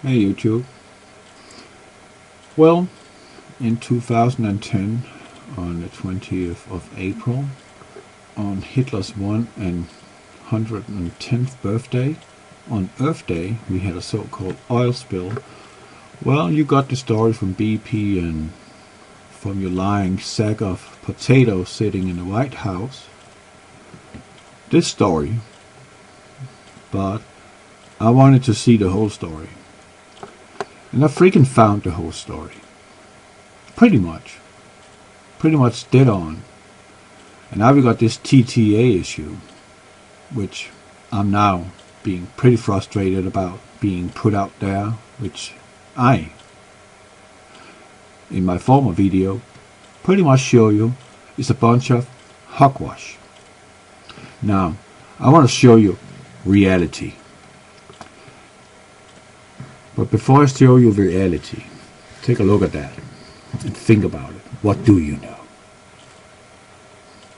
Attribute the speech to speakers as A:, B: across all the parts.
A: Hey YouTube. Well, in 2010, on the 20th of April, on Hitler's 110th birthday, on Earth Day, we had a so-called oil spill. Well, you got the story from BP and from your lying sack of potatoes sitting in the White House. This story, but I wanted to see the whole story. And I freaking found the whole story. Pretty much dead on. And now we got this TTA issue, which I'm now being pretty frustrated about being put out there, which I, in my former video, pretty much show you is a bunch of hogwash. Now, I want to show you reality. But before I show you reality, take a look at that and think about it. What do you know?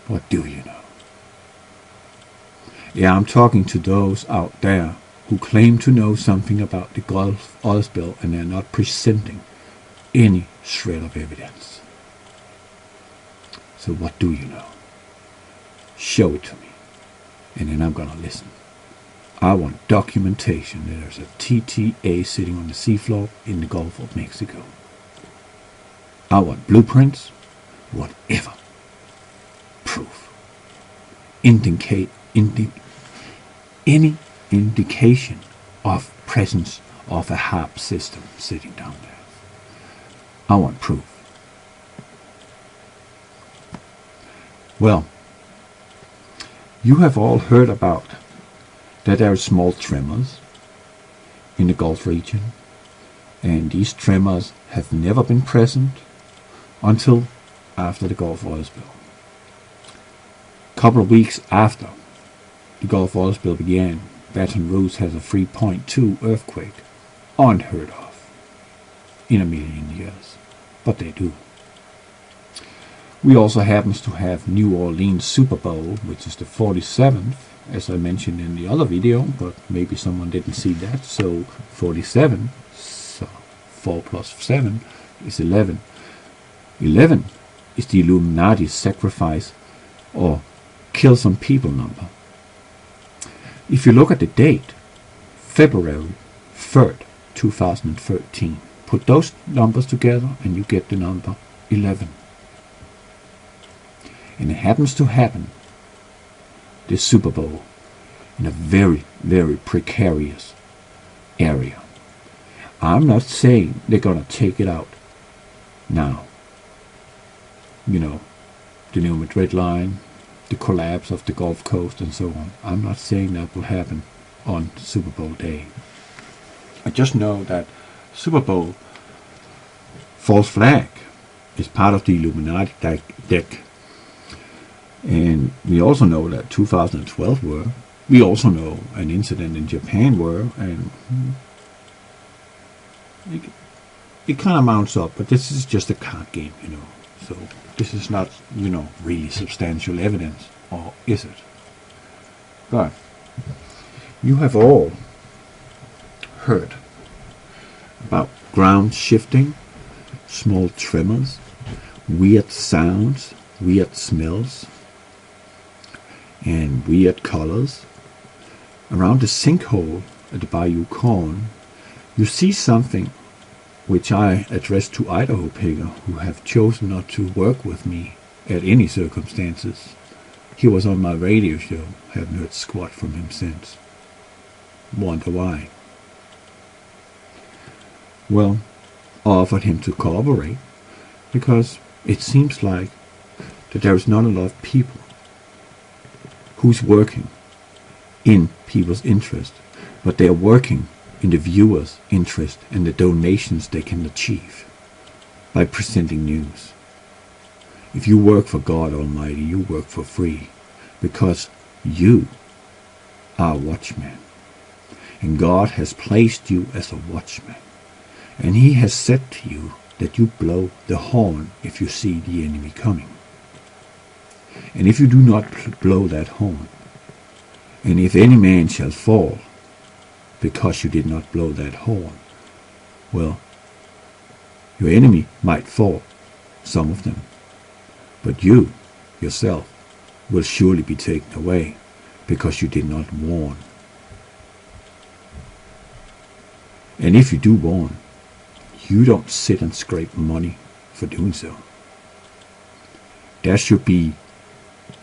A: What do you know? Yeah, I'm talking to those out there who claim to know something about the Gulf oil spill and they're not presenting any shred of evidence. So what do you know? Show it to me, and then I'm gonna listen. I want documentation that there's a TTA sitting on the seafloor in the Gulf of Mexico. I want blueprints, whatever. Proof. Indicate any indication of presence of a HARP system sitting down there. I want proof. Well, you have all heard about that there are small tremors in the Gulf region, and these tremors have never been present until after the Gulf oil spill. A couple of weeks after the Gulf oil spill began, Baton Rouge has a 3.2 earthquake, unheard of in a million years, but they do. We also happen to have New Orleans Super Bowl, which is the 47th, as I mentioned in the other video, but maybe someone didn't see that. So 47, so 4 plus 7 is 11. 11 is the Illuminati sacrifice or kill some people number. If you look at the date, February 3rd, 2013, put those numbers together and you get the number 11. And it happens to happen this Super Bowl in a very, very precarious area. I'm not saying they're gonna take it out now. You know, the new Madrid line, the collapse of the Gulf Coast and so on. I'm not saying that will happen on Super Bowl day. I just know that Super Bowl false flag is part of the Illuminati deck. And we also know that 2012 were. We also know an incident in Japan were, and it kind of mounts up, but this is just a card game, you know. So this is not, you know, really substantial evidence, or is it? But you have all heard about ground shifting, small tremors, weird sounds, weird smells, and weird colors. Around the sinkhole at the Bayou Corn, you see something which I address to Idaho Pigger, who have chosen not to work with me at any circumstances. He was on my radio show, haven't heard squat from him since. Wonder why. Well, I offered him to cooperate, because it seems like that there is not a lot of people who's working in people's interest, but they are working in the viewers' interest and the donations they can achieve by presenting news. If you work for God Almighty, you work for free, because you are a watchman, and God has placed you as a watchman, and He has said to you that you blow the horn if you see the enemy coming. And if you do not blow that horn, and if any man shall fall, because you did not blow that horn, Well, your enemy might fall, some of them, but you, yourself, will surely be taken away because you did not warn. And if you do warn, you don't sit and scrape money for doing so. There should be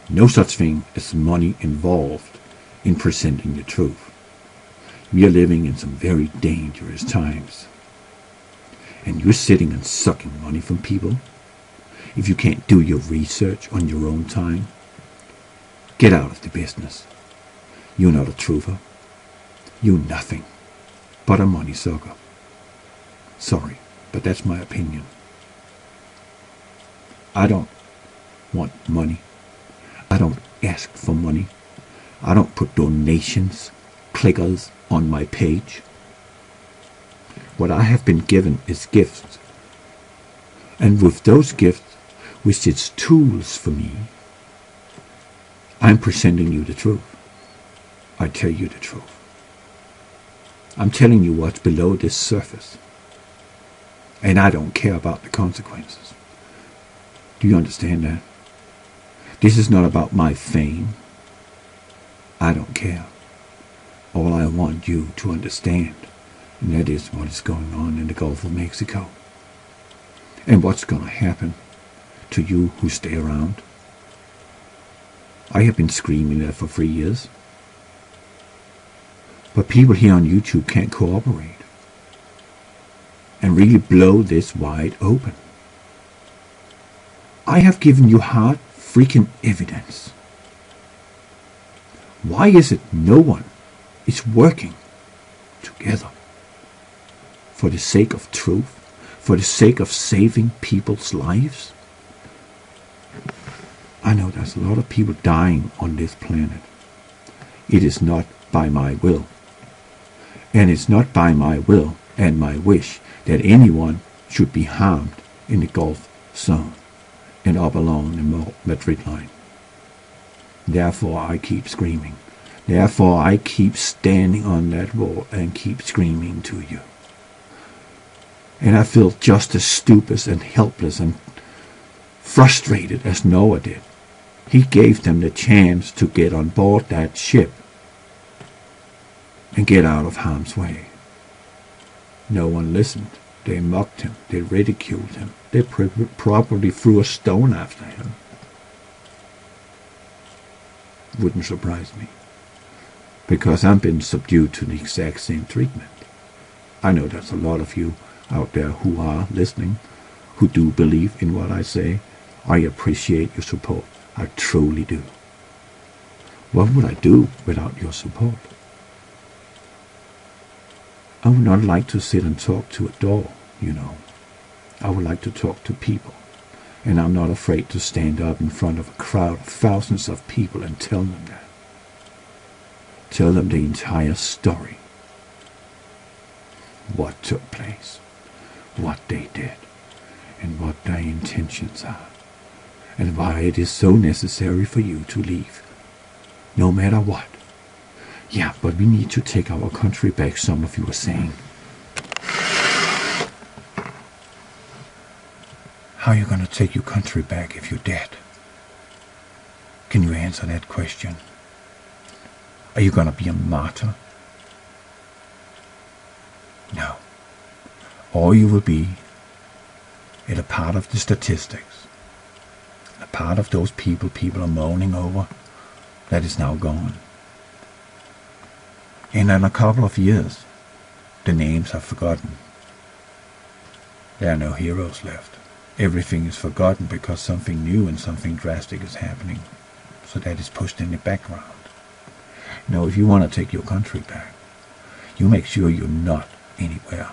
A: no such thing as money involved in presenting the truth. We are living in some very dangerous times. And you're sitting and sucking money from people? If you can't do your research on your own time, get out of the business. You're not a truther. You're nothing but a money sucker. Sorry, but that's my opinion. I don't want money. I don't ask for money. I don't put donations, clickers on my page. What I have been given is gifts. And with those gifts, which is tools for me, I'm presenting you the truth. I tell you the truth. I'm telling you what's below this surface. And I don't care about the consequences. Do you understand that? This is not about my fame. I don't care. All I want you to understand, and that is what is going on in the Gulf of Mexico. And what's going to happen to you who stay around. I have been screaming that for 3 years. But people here on YouTube can't cooperate and really blow this wide open. I have given you hard freaking evidence. Why is it no one is working together for the sake of truth, for the sake of saving people's lives? I know there's a lot of people dying on this planet. It is not by my will. And it's not by my will and my wish that anyone should be harmed in the Gulf zone and up along the Madrid line. Therefore I keep screaming. Therefore I keep standing on that wall and keep screaming to you. And I feel just as stupid and helpless and frustrated as Noah did. He gave them the chance to get on board that ship and get out of harm's way. No one listened. They mocked him. They ridiculed him. They probably threw a stone after him. Wouldn't surprise me, because I've been subdued to the exact same treatment. I know there's a lot of you out there who are listening, who do believe in what I say. I appreciate your support. I truly do. What would I do without your support? I would not like to sit and talk to a door, you know. I would like to talk to people. And I'm not afraid to stand up in front of a crowd of thousands of people and tell them that. Tell them the entire story. What took place, what they did, and what their intentions are, and why it is so necessary for you to leave, no matter what. Yeah, but we need to take our country back, some of you are saying. How are you going to take your country back if you're dead? Can you answer that question? Are you going to be a martyr? No. Or you will be a part of the statistics, a part of those people are moaning over that is now gone. And in a couple of years, the names are forgotten. There are no heroes left. Everything is forgotten because something new and something drastic is happening. So that is pushed in the background. Now, if you want to take your country back, you make sure you're not anywhere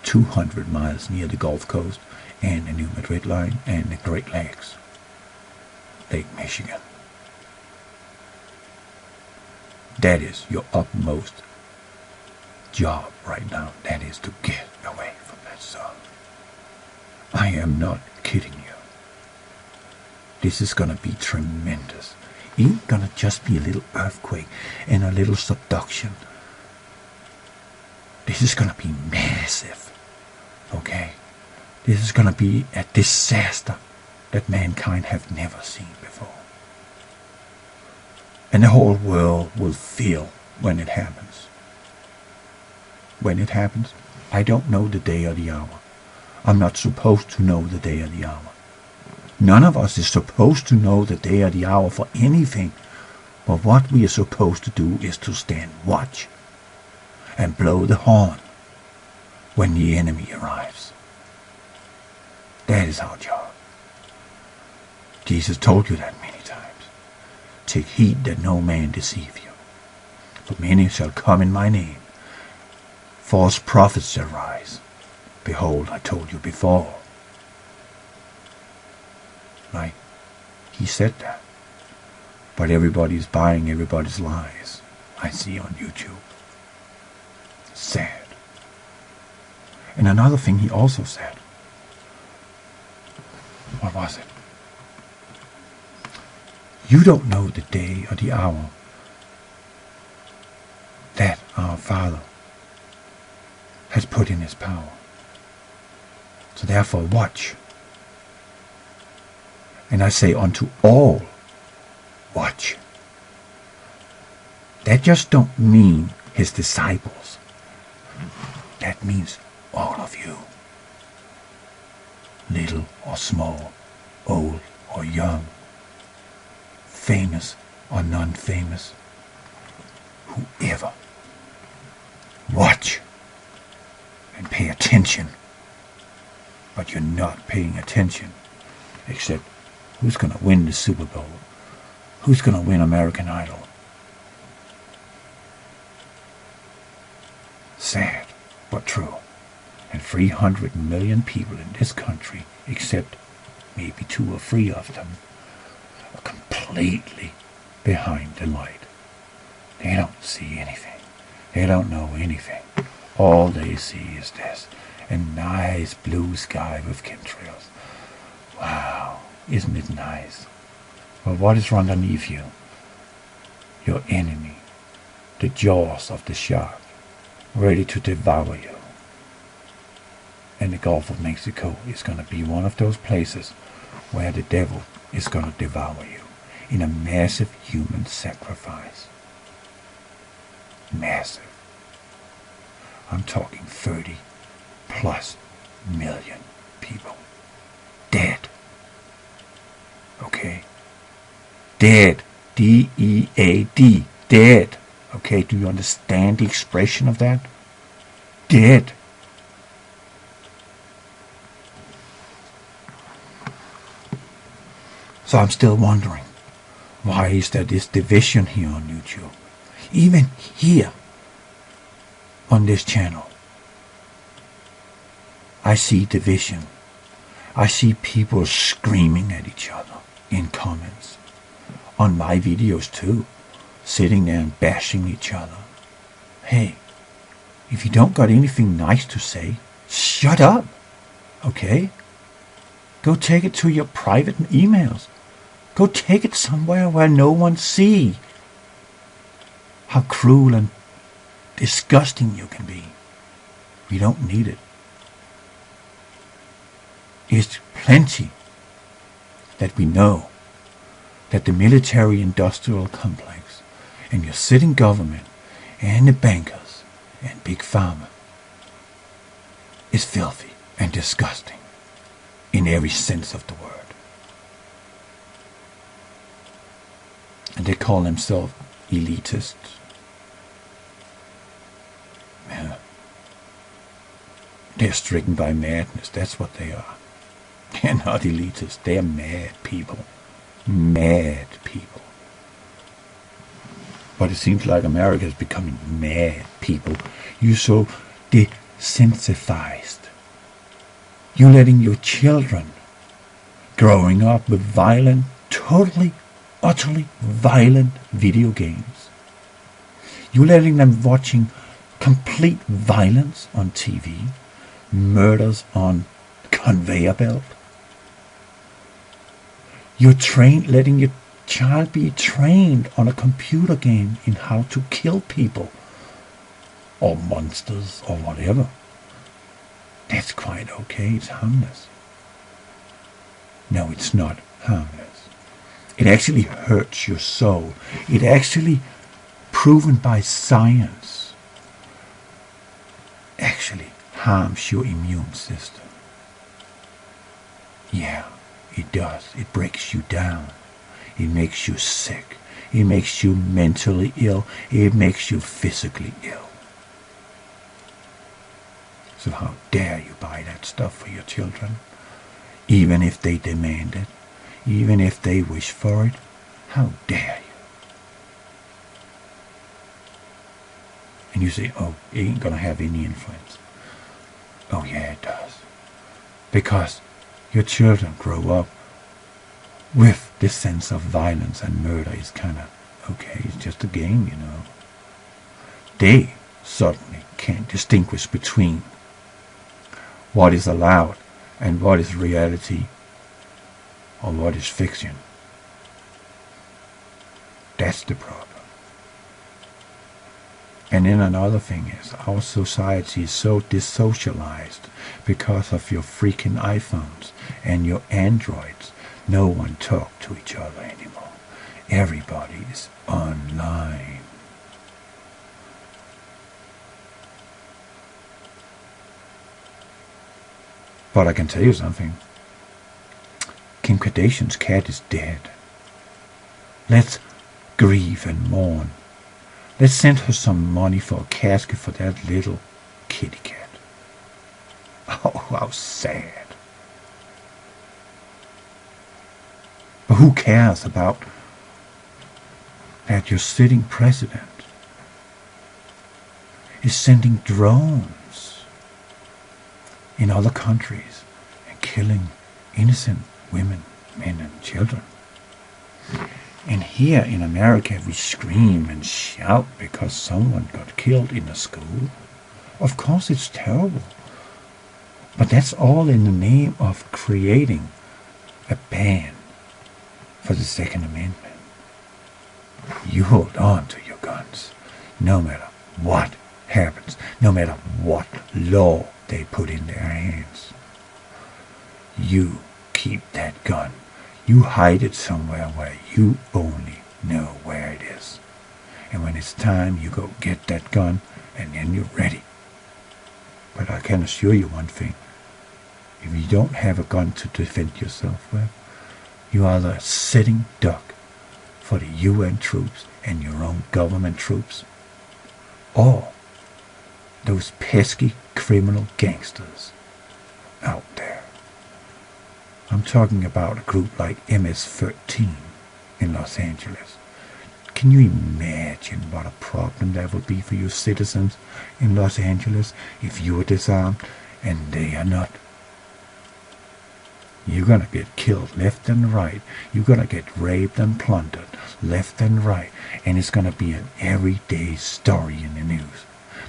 A: 200 miles near the Gulf Coast and the New Madrid line and the Great Lakes, Lake Michigan. That is your utmost job right now. That is to get away from that zone. I am not kidding you. This is going to be tremendous. It ain't going to just be a little earthquake and a little subduction. This is going to be massive. Okay? This is going to be a disaster that mankind have never seen before. And the whole world will feel when it happens. When it happens, I don't know the day or the hour. I'm not supposed to know the day or the hour. None of us is supposed to know the day or the hour for anything. But what we are supposed to do is to stand watch and blow the horn when the enemy arrives. That is our job. Jesus told you that many times. Take heed that no man deceive you. For many shall come in my name. False prophets shall rise. Behold, I told you before. Right? He said that. But everybody's buying everybody's lies. I see on YouTube. Sad. And another thing he also said. What was it? You don't know the day or the hour that our Father has put in his power. So therefore watch. And I say unto all, watch. That just don't mean his disciples. That means all of you. Little or small, old or young, famous or non-famous, whoever. Watch and pay attention. But you're not paying attention, except who's going to win the Super Bowl? Who's going to win American Idol? Sad, but true. And 300 million people in this country, except maybe 2 or 3 of them, are completely behind the light. They don't see anything. They don't know anything. All they see is this. A nice blue sky with chemtrails. Wow, isn't it nice? Well, what is underneath you? Your enemy. The jaws of the shark, ready to devour you. And the Gulf of Mexico is going to be one of those places where the devil is going to devour you in a massive human sacrifice. Massive. I'm talking 30+ million people. Dead. Okay? Dead. D-E-A-D. Dead. Okay, do you understand the expression of that? Dead. So I'm still wondering, why is there this division here on YouTube? Even here, on this channel, I see division. I see people screaming at each other in comments. On my videos too, sitting there and bashing each other. Hey, if you don't got anything nice to say, shut up, okay? Go take it to your private emails. Go take it somewhere where no one sees how cruel and disgusting you can be. We don't need it. It's plenty that we know that the military-industrial complex and your sitting government and the bankers and big pharma is filthy and disgusting in every sense of the word. And they call themselves elitists. Yeah. They're stricken by madness. That's what they are. They're not elitists. They're mad people. Mad people. But it seems like America is becoming mad people. You're so desensitized. You're letting your children growing up with violent, totally, utterly violent video games. You're letting them watching complete violence on TV, murders on conveyor belt. You're letting your child be trained on a computer game in how to kill people or monsters or whatever. That's quite okay, it's harmless. No, it's not harmless. It actually hurts your soul. It actually, proven by science, actually harms your immune system. Yeah, it does. It breaks you down. It makes you sick. It makes you mentally ill. It makes you physically ill. So how dare you buy that stuff for your children? Even if they demand it, even if they wish for it, how dare you? And you say, oh, it ain't gonna have any influence. Oh yeah, it does. Because your children grow up with this sense of violence and murder is kind of, okay, it's just a game, you know. They certainly can't distinguish between what is allowed and what is reality or what is fiction. That's the problem. And then another thing is, our society is so dissocialized because of your freaking iPhones and your Androids. No one talks to each other anymore. Everybody is online. But I can tell you something. Kim Kardashian's cat is dead. Let's grieve and mourn. Let's send her some money for a casket for that little kitty cat. Oh, how sad. But who cares about that your sitting president is sending drones in other countries and killing innocent women, men and children? And here in America we scream and shout because someone got killed in a school. Of course it's terrible. But that's all in the name of creating a ban for the Second Amendment. You hold on to your guns no matter what happens, no matter what law they put in their hands. You keep that gun. You hide it somewhere where you only know where it is. And when it's time, you go get that gun, and then you're ready. But I can assure you one thing. If you don't have a gun to defend yourself with, you are the sitting duck for the UN troops and your own government troops, or those pesky criminal gangsters out there. I'm talking about a group like MS-13 in Los Angeles. Can you imagine what a problem that would be for your citizens in Los Angeles if you were disarmed and they are not? You're going to get killed left and right. You're going to get raped and plundered left and right. And it's going to be an everyday story in the news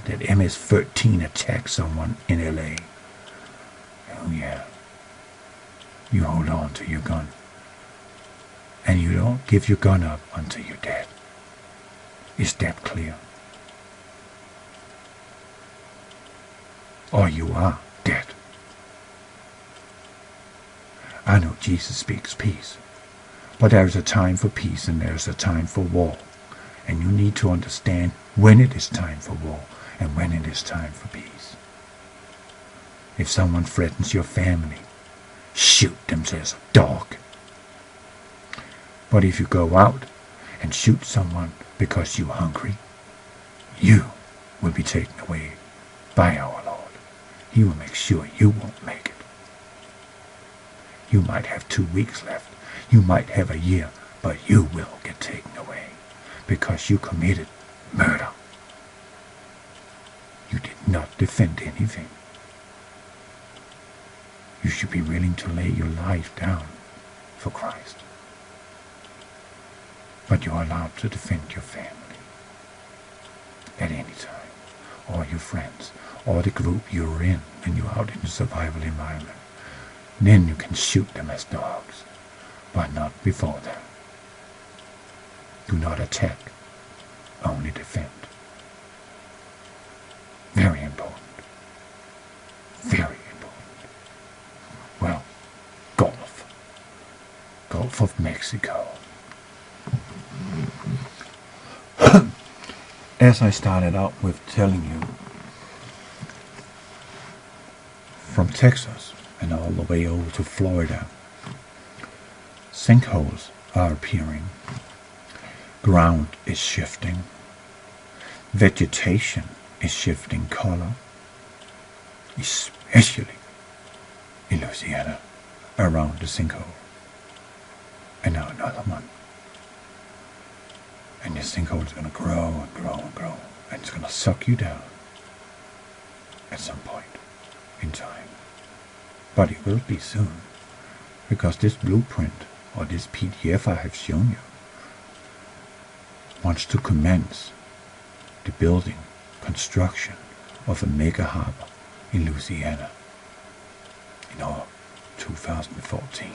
A: that MS-13 attacked someone in LA. Oh yeah. You hold on to your gun. And you don't give your gun up until you're dead. Is that clear? Or you are dead. I know Jesus speaks peace, but there is a time for peace and there is a time for war. And you need to understand when it is time for war and when it is time for peace. If someone threatens your family, shoot them as a dog. But if you go out and shoot someone because you're hungry, you will be taken away by our Lord. He will make sure you won't make it. You might have 2 weeks left. You might have a year, but you will get taken away because you committed murder. You did not defend anything. You should be willing to lay your life down for Christ. But you're allowed to defend your family at any time, or your friends, or the group you're in when you're out in the survival environment. Then you can shoot them as dogs, but not before them. Do not attack, only defend. Very important. Very important. Gulf of Mexico. As I started out with telling you, from Texas and all the way over to Florida, sinkholes are appearing, ground is shifting, vegetation is shifting color, especially in Louisiana around the sinkhole. And now another one. And this sinkhole is going to grow and grow and grow, and it's going to suck you down at some point in time. But it will be soon, because this blueprint, or this PDF I have shown you, wants to commence the building, construction of a mega harbor in Louisiana in 2014.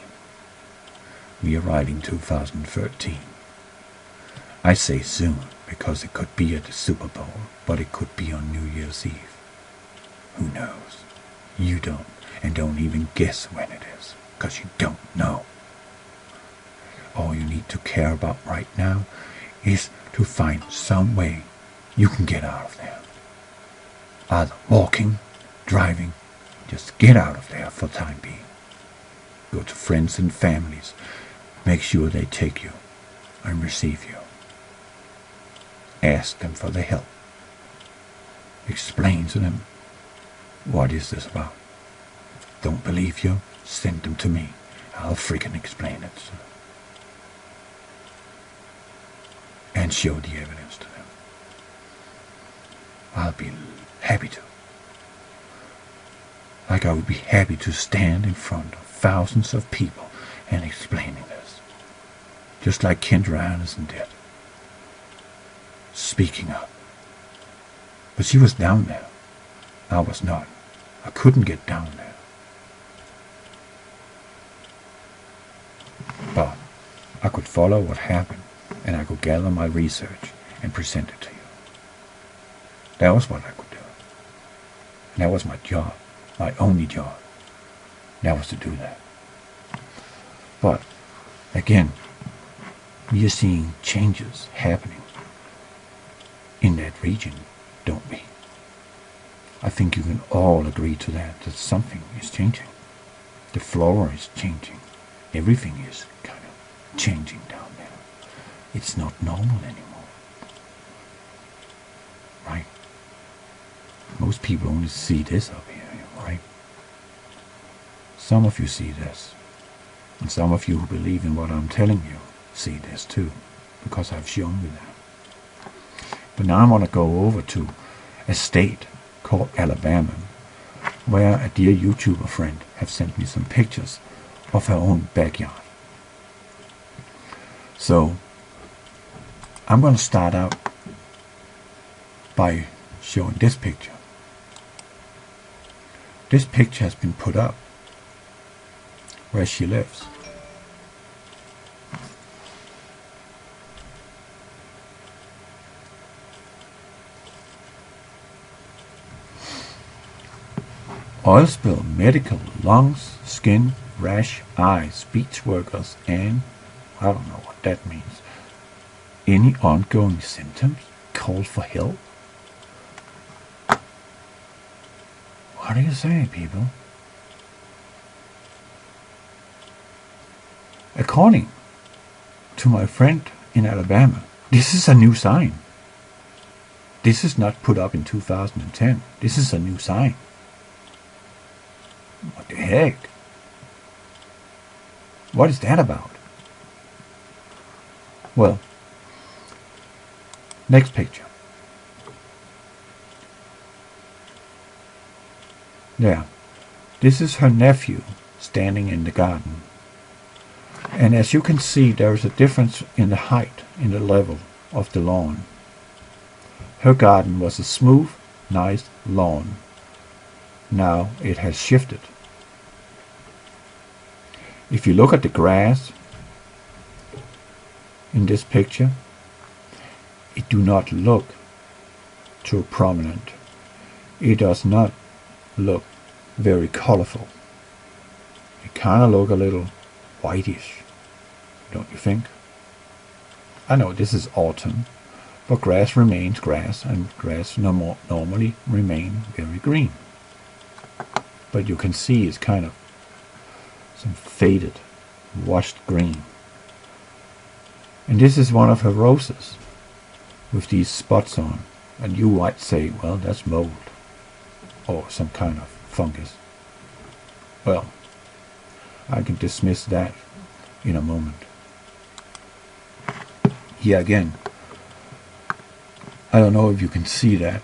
A: We are writing 2013. I say soon because it could be at the Super Bowl, but it could be on New Year's Eve. Who knows? You don't, and don't even guess when it is, because you don't know. All you need to care about right now is to find some way you can get out of there. Either walking, driving, just get out of there for the time being. Go to friends and families. Make sure they take you and receive you. Ask them for the help. Explain to them, what is this about? Don't believe you? Send them to me. I'll freaking explain it to them. And show the evidence to them. I'll be happy to. Like I would be happy to stand in front of thousands of people and explaining this. Just like Kendra Anderson did. Speaking up. But she was down there. I was not. I couldn't get down there. But I could follow what happened, and I could gather my research and present it to you. That was what I could do. And that was my job, my only job. That was to do that. But, again, we are seeing changes happening in that region, don't we? I think you can all agree to that something is changing. The flora is changing. Everything is kind of changing down there. It's not normal anymore. Right? Most people only see this up here, right? Some of you see this. And some of you who believe in what I'm telling you see this too, because I've shown you that. But now I want to go over to a state called Alabama, where a dear YouTuber friend have sent me some pictures of her own backyard. So I'm going to start out by showing this picture. This picture has been put up where she lives. Oil spill, medical, lungs, skin, rash, eyes, beach workers, and I don't know what that means. Any ongoing symptoms? Call for help? What do you say, people? According to my friend in Alabama, this is a new sign. This is not put up in 2010. This is a new sign. What the heck? What is that about? Well, next picture. There. This is her nephew standing in the garden. And as you can see, there is a difference in the height, in the level of the lawn. Her garden was a smooth, nice lawn. Now it has shifted. If you look at the grass in this picture, it do not look too prominent. It does not look very colorful. It kind of look a little whitish. don't you think? I know this is autumn, but grass remains grass, and grass normally remain very green. But you can see it's kind of some faded, washed green. And this is one of her roses with these spots on. And you might say, well, that's mold or some kind of fungus. Well, I can dismiss that in a moment. Here again, I don't know if you can see that,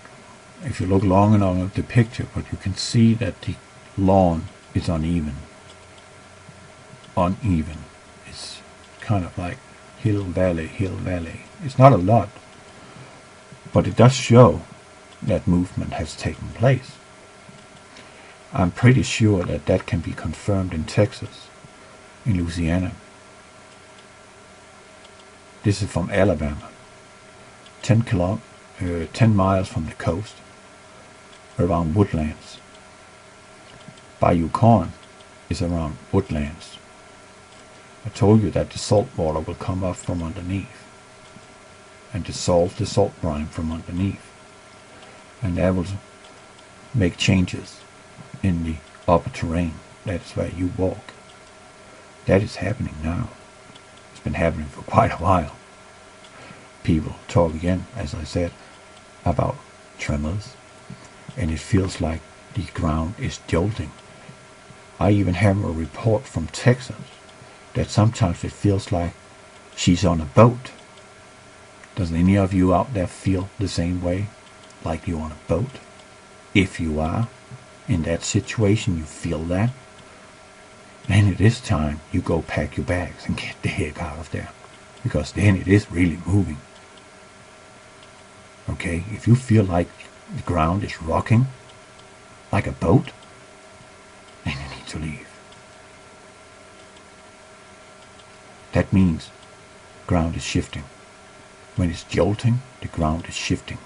A: if you look long enough at the picture, but you can see that the lawn is uneven. It's kind of like hill, valley, hill, valley. It's not a lot, but it does show that movement has taken place. I'm pretty sure that that can be confirmed in Texas, in Louisiana. This is from Alabama, 10 miles from the coast, around woodlands. Bayou Corn is around woodlands. I told you that the salt water will come up from underneath and dissolve the salt brine from underneath, and that will make changes in the upper terrain. That's where you walk. That is happening now. It's been happening for quite a while. People talk again, as I said, about tremors, and it feels like the ground is jolting. I even have a report from Texas that sometimes it feels like she's on a boat. Does any of you out there feel the same way, like you're on a boat? If you are in that situation, you feel that, then it is time you go pack your bags and get the heck out of there, because then it is really moving. Okay, if you feel like the ground is rocking like a boat, then you need to leave. That means ground is shifting. When it's jolting, the ground is shifting.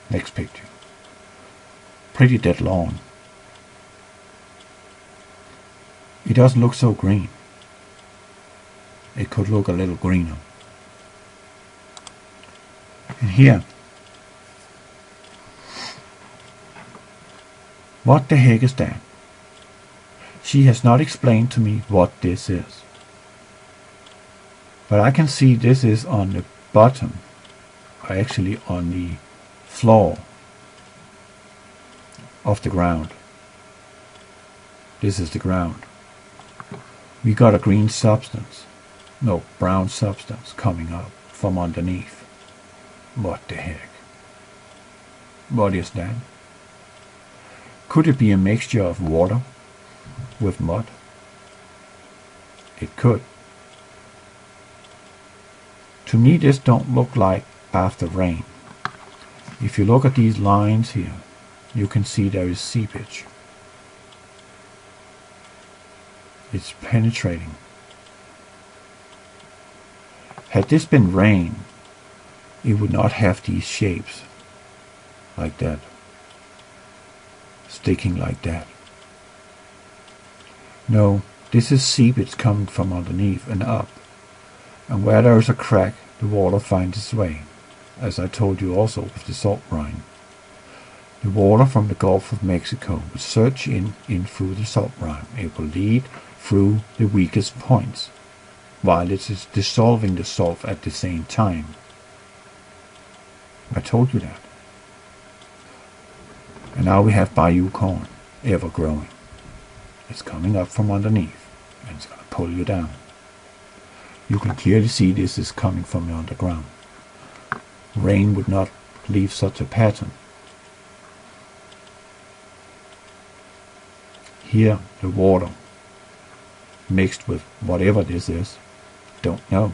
A: Next picture. Pretty dead lawn. It doesn't look so green. It could look a little greener. And here, what the heck is that? She has not explained to me what this is. But I can see this is on the bottom, or actually on the floor of the ground. This is the ground. We got a green substance, no, brown substance coming up from underneath. What the heck? What is that? Could it be a mixture of water with mud? It could. To me, this don't look like after rain. If you look at these lines here, you can see there is seepage. It's penetrating. Had this been rain, it would not have these shapes like that, sticking like that. No, this is seepage coming from underneath and up, and where there is a crack, the water finds its way, as I told you also with the salt brine. The water from the Gulf of Mexico will surge in through the salt brine. It will lead through the weakest points, while it is dissolving the salt at the same time. I told you that. And now we have Bayou Corn, ever growing. It's coming up from underneath, and it's going to pull you down. You can clearly see this is coming from the underground. Rain would not leave such a pattern. Here, the water, mixed with whatever this is, don't know,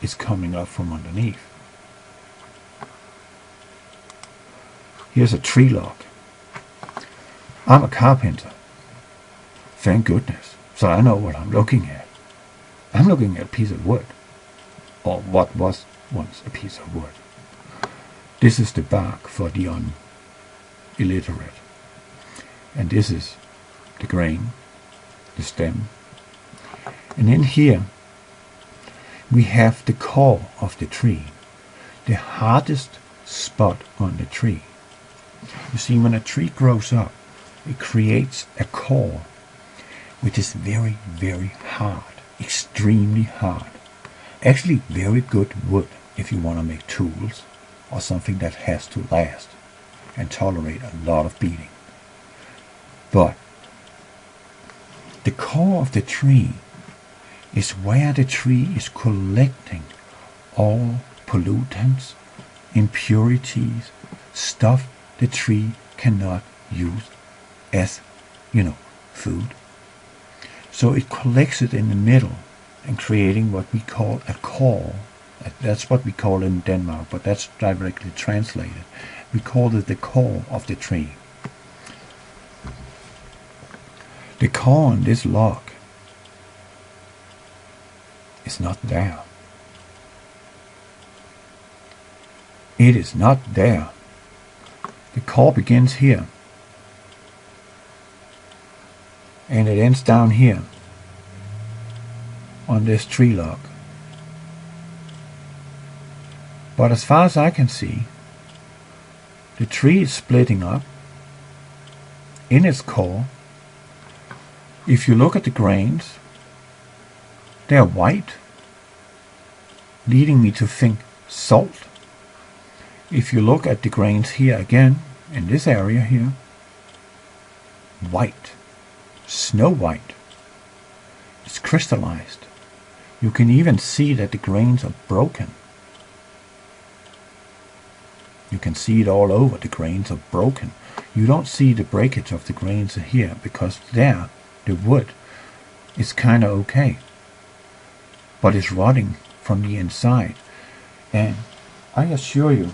A: is coming up from underneath. Here's a tree log. I'm a carpenter. Thank goodness. So I know what I'm looking at. I'm looking at a piece of wood, or what was once a piece of wood. This is the bark for the illiterate. And this is the grain, the stem. And in here, we have the core of the tree, the hardest spot on the tree. You see, when a tree grows up, it creates a core which is very, very hard, extremely hard. Actually, very good wood if you want to make tools or something that has to last and tolerate a lot of beating. But the core of the tree is where the tree is collecting all pollutants, impurities, stuff the tree cannot use as, food. So it collects it in the middle and creating what we call a core. That's what we call it in Denmark, but that's directly translated. We call it the core of the tree. The core on this log is not there. It is not there. The core begins here, and it ends down here on this tree log. But as far as I can see, the tree is splitting up in its core. If you look at the grains, they are white, leading me to think salt. If you look at the grains here again, in this area here, white, snow white. It's crystallized. You can even see that the grains are broken. You can see it all over. The grains are broken. You don't see the breakage of the grains here because there, the wood is kind of okay. But it's rotting from the inside. And I assure you,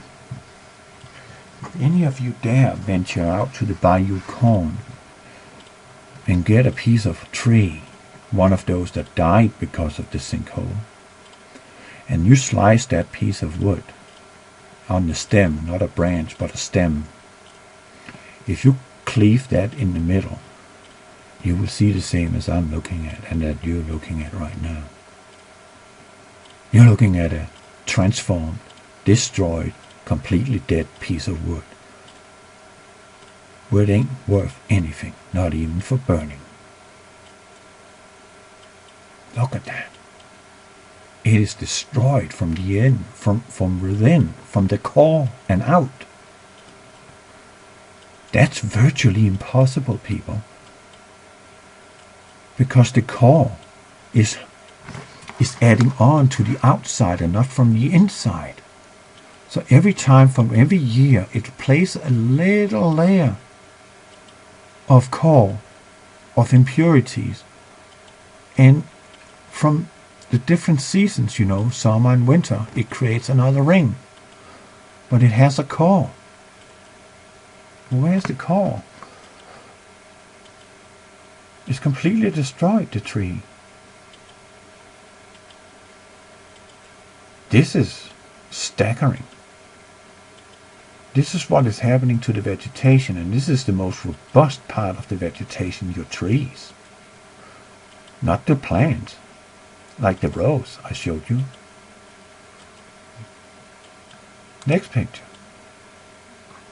A: if any of you dare venture out to the Bayou Corn and get a piece of tree, one of those that died because of the sinkhole, and you slice that piece of wood on the stem, not a branch but a stem, if you cleave that in the middle, you will see the same as I'm looking at and that you're looking at right now. You're looking at a transformed, destroyed, completely dead piece of wood. Wood ain't worth anything, not even for burning. Look at that. It is destroyed from the end, from within, from the core and out. That's virtually impossible, people. Because the core is adding on to the outside and not from the inside. So every time, from every year, it places a little layer of core, of impurities. And from the different seasons, summer and winter, it creates another ring. But it has a core. Where's the core? It's completely destroyed, the tree. This is staggering. This is what is happening to the vegetation, and this is the most robust part of the vegetation, your trees. Not the plants, like the rose I showed you. Next picture.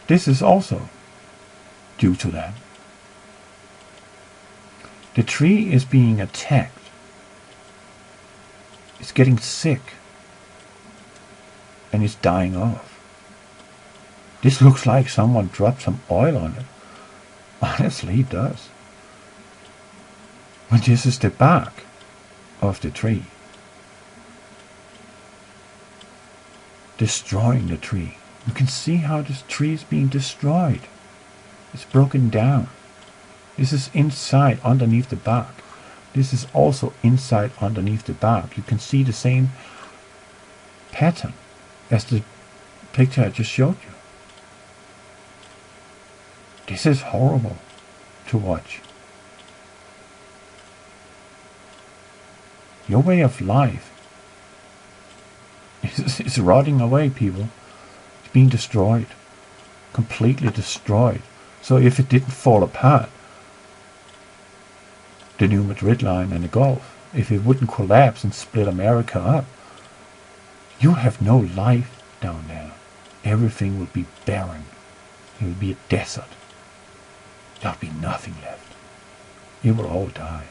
A: This is also due to that. The tree is being attacked. It's getting sick. And it's dying off. This looks like someone dropped some oil on it. Honestly, it does. But this is the bark of the tree. Destroying the tree. You can see how this tree is being destroyed. It's broken down. This is inside, underneath the bark. This is also inside, underneath the bark. You can see the same pattern as the picture I just showed you. This is horrible to watch. Your way of life is rotting away, people. It's being destroyed. Completely destroyed. So if it didn't fall apart, the New Madrid line and the Gulf, if it wouldn't collapse and split America up, you have no life down there. Everything would be barren. It would be a desert. There would be nothing left. It will all die.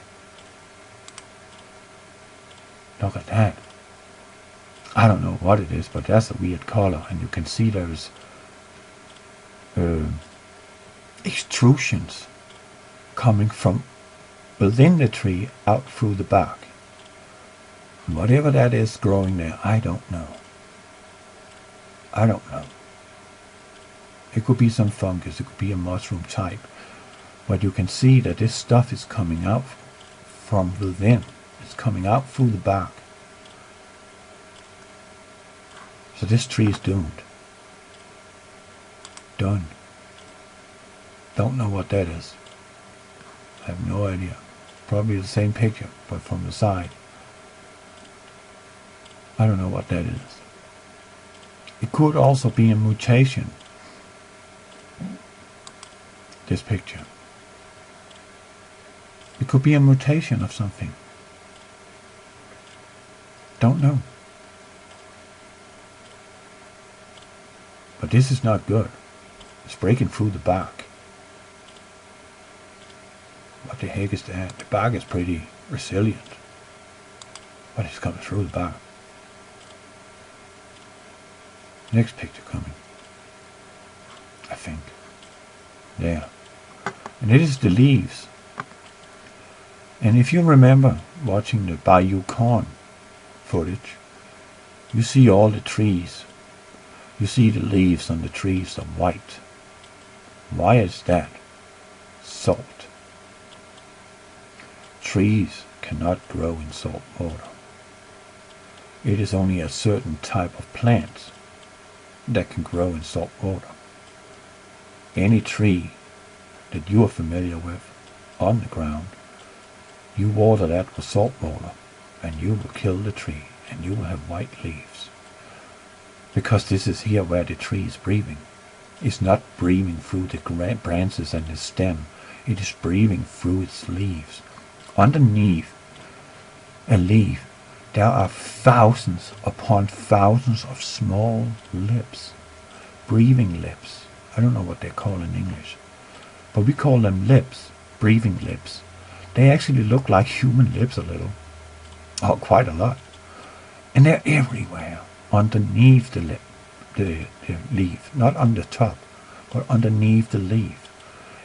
A: Look at that. I don't know what it is, but that's a weird color, and you can see there's extrusions coming from within the tree out through the bark. And whatever that is growing there, I don't know. I don't know. It could be some fungus, it could be a mushroom type, but you can see that this stuff is coming out from within. It's coming out through the bark. So this tree is doomed. Done. Don't know what that is. I have no idea. Probably the same picture, but from the side. I don't know what that is. It could also be a mutation. This picture. It could be a mutation of something. Don't know. But this is not good. It's breaking through the bark. What the heck is that? The bark is pretty resilient. But it's coming through the bark. Next picture coming. I think. There. And it is the leaves. And if you remember watching the Bayou Corn footage, you see all the trees. You see the leaves on the trees are white. Why is that? Salt. Trees cannot grow in salt water. It is only a certain type of plant that can grow in salt water. Any tree that you are familiar with on the ground, you water that with salt water and you will kill the tree and you will have white leaves. Because this is here where the tree is breathing. It's not breathing through the branches and the stem. It is breathing through its leaves. Underneath a leaf, there are thousands upon thousands of small lips. Breathing lips. I don't know what they're called in English. But we call them lips. Breathing lips. They actually look like human lips a little. Oh, quite a lot. And they're everywhere. Underneath the lip, the leaf, not on the top, but underneath the leaf.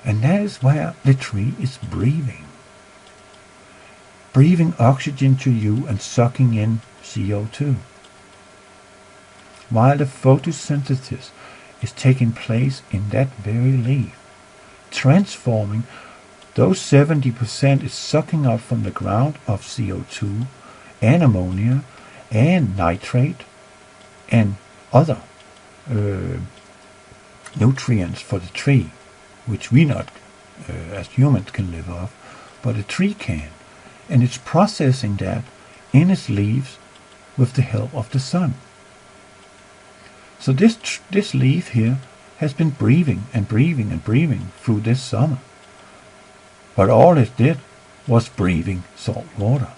A: And that is where the tree is breathing. Breathing oxygen to you and sucking in CO2. While the photosynthesis is taking place in that very leaf, transforming those 70% is sucking up from the ground of CO2 and ammonia and nitrate and other nutrients for the tree, which we not as humans can live off, but a tree can. And it's processing that in its leaves with the help of the sun. So this leaf here has been breathing and breathing and breathing through this summer. But all it did was breathing salt water.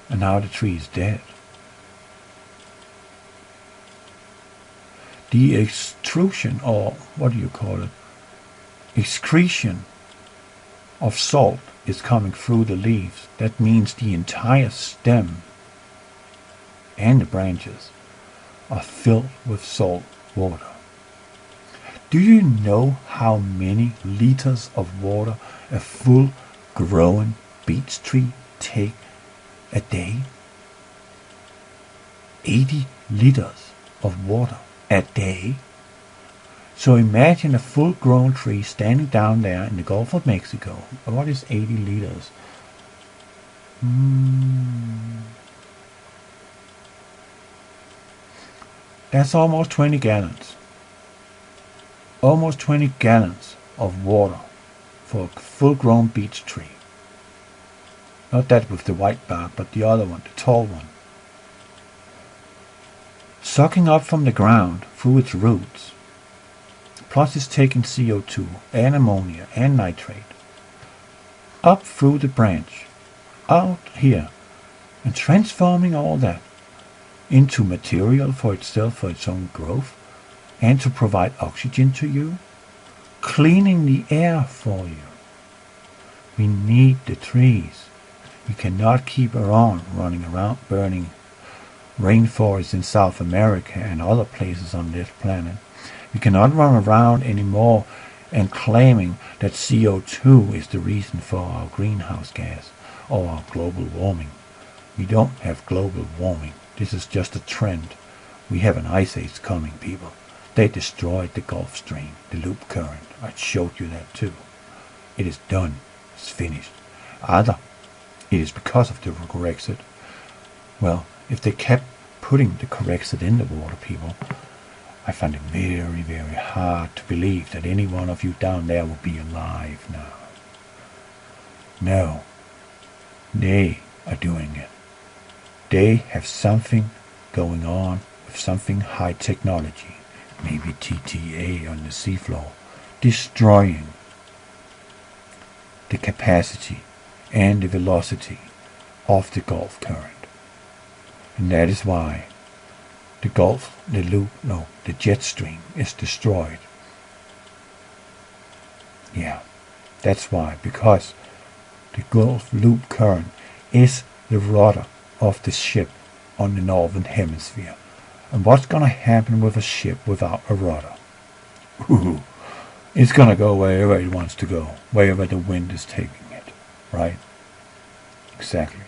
A: And now the tree is dead. The extrusion, or what do you call it, excretion of salt is coming through the leaves. That means the entire stem and the branches are filled with salt water. Do you know how many liters of water a full grown beech tree takes a day? 80 liters of water a day. So imagine a full-grown tree standing down there in the Gulf of Mexico. What is 80 liters? That's almost 20 gallons. Almost 20 gallons of water for a full-grown beech tree. Not that with the white bark, but the other one, the tall one. Sucking up from the ground through its roots. Plus it's taking CO2 and ammonia and nitrate up through the branch, out here and transforming all that into material for itself, for its own growth, and to provide oxygen to you, cleaning the air for you. We need the trees. We cannot keep on running around burning rainforests in South America and other places on this planet. We cannot run around anymore and claiming that CO2 is the reason for our greenhouse gas or our global warming. We don't have global warming. This is just a trend. We have an ice age coming, people. They destroyed the Gulf Stream, the loop current. I showed you that too. It is done. It's finished. Either it is because of the Corexit. Well, if they kept putting the Corexit in the water, people, I find it very, very hard to believe that any one of you down there will be alive now. No, they are doing it. They have something going on with something high technology, maybe TTA on the seafloor, destroying the capacity and the velocity of the Gulf current. And that is why the jet stream is destroyed. Yeah, that's why, because the Gulf loop current is the rudder of the ship on the northern hemisphere. And what's going to happen with a ship without a rudder? Ooh, it's going to go wherever it wants to go, wherever the wind is taking it, right? Exactly.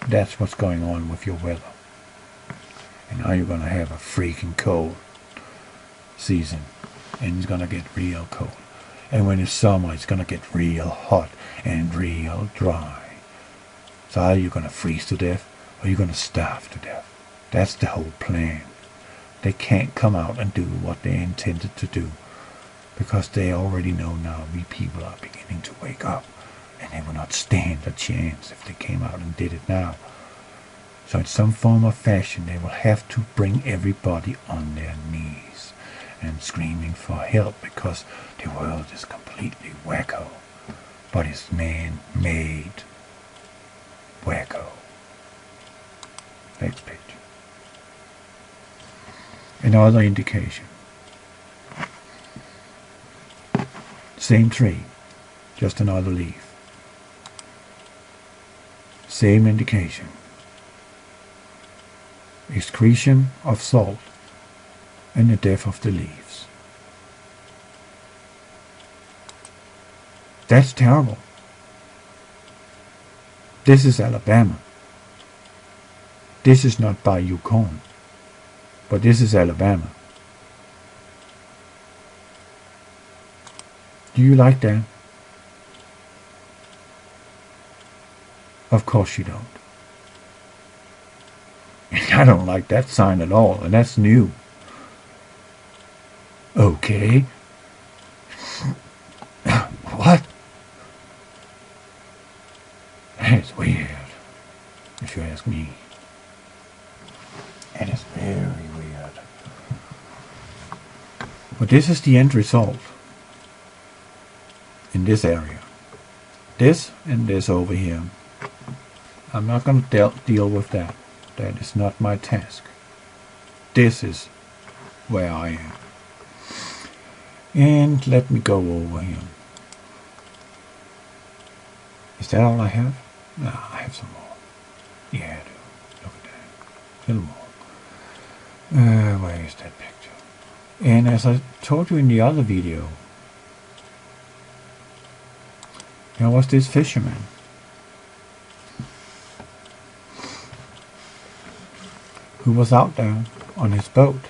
A: That's what's going on with your weather. And now you're going to have a freaking cold season, and it's going to get real cold. And when it's summer, it's going to get real hot and real dry. So are you going to freeze to death, or are you going to starve to death? That's the whole plan. They can't come out and do what they intended to do, because they already know now we people are beginning to wake up, and they will not stand a chance if they came out and did it now. So in some form or fashion, they will have to bring everybody on their knees and screaming for help, because the world is completely wacko. But it's man-made wacko. Next picture. Another indication. Same tree, just another leaf. Same indication. Excretion of salt and the death of the leaves. That's terrible. This is Alabama. This is not by Yukon, but this is Alabama. Do you like that? Of course you don't. I don't like that sign at all, and that's new. Okay. What? That's weird, if you ask me. That is very weird. But this is the end result in this area. This and this over here. I'm not going to deal with that. That is not my task. This is where I am. And let me go over here. Is that all I have? No, I have some more. Yeah, I do. Look at that. A little more. Where is that picture? And as I told you in the other video, there was this fisherman who was out there on his boat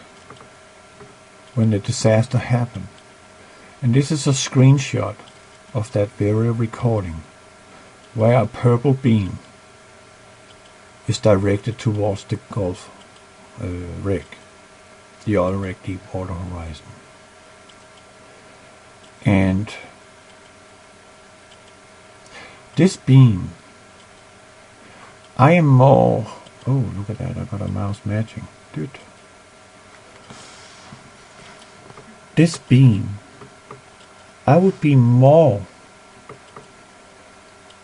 A: when the disaster happened. And this is a screenshot of that very recording where a purple beam is directed towards the Gulf wreck, the oil wreck Deepwater Horizon. And this beam, I am more... Oh, look at that, I got a mouse matching. Dude. This beam, I would be more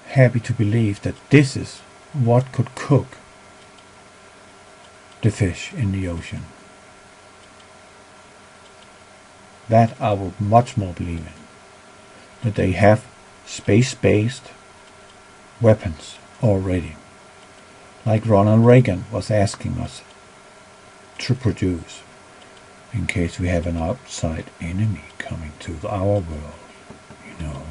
A: happy to believe that this is what could cook the fish in the ocean. That I would much more believe in. That they have space-based weapons already, like Ronald Reagan was asking us to produce, in case we have an outside enemy coming to our world, you know.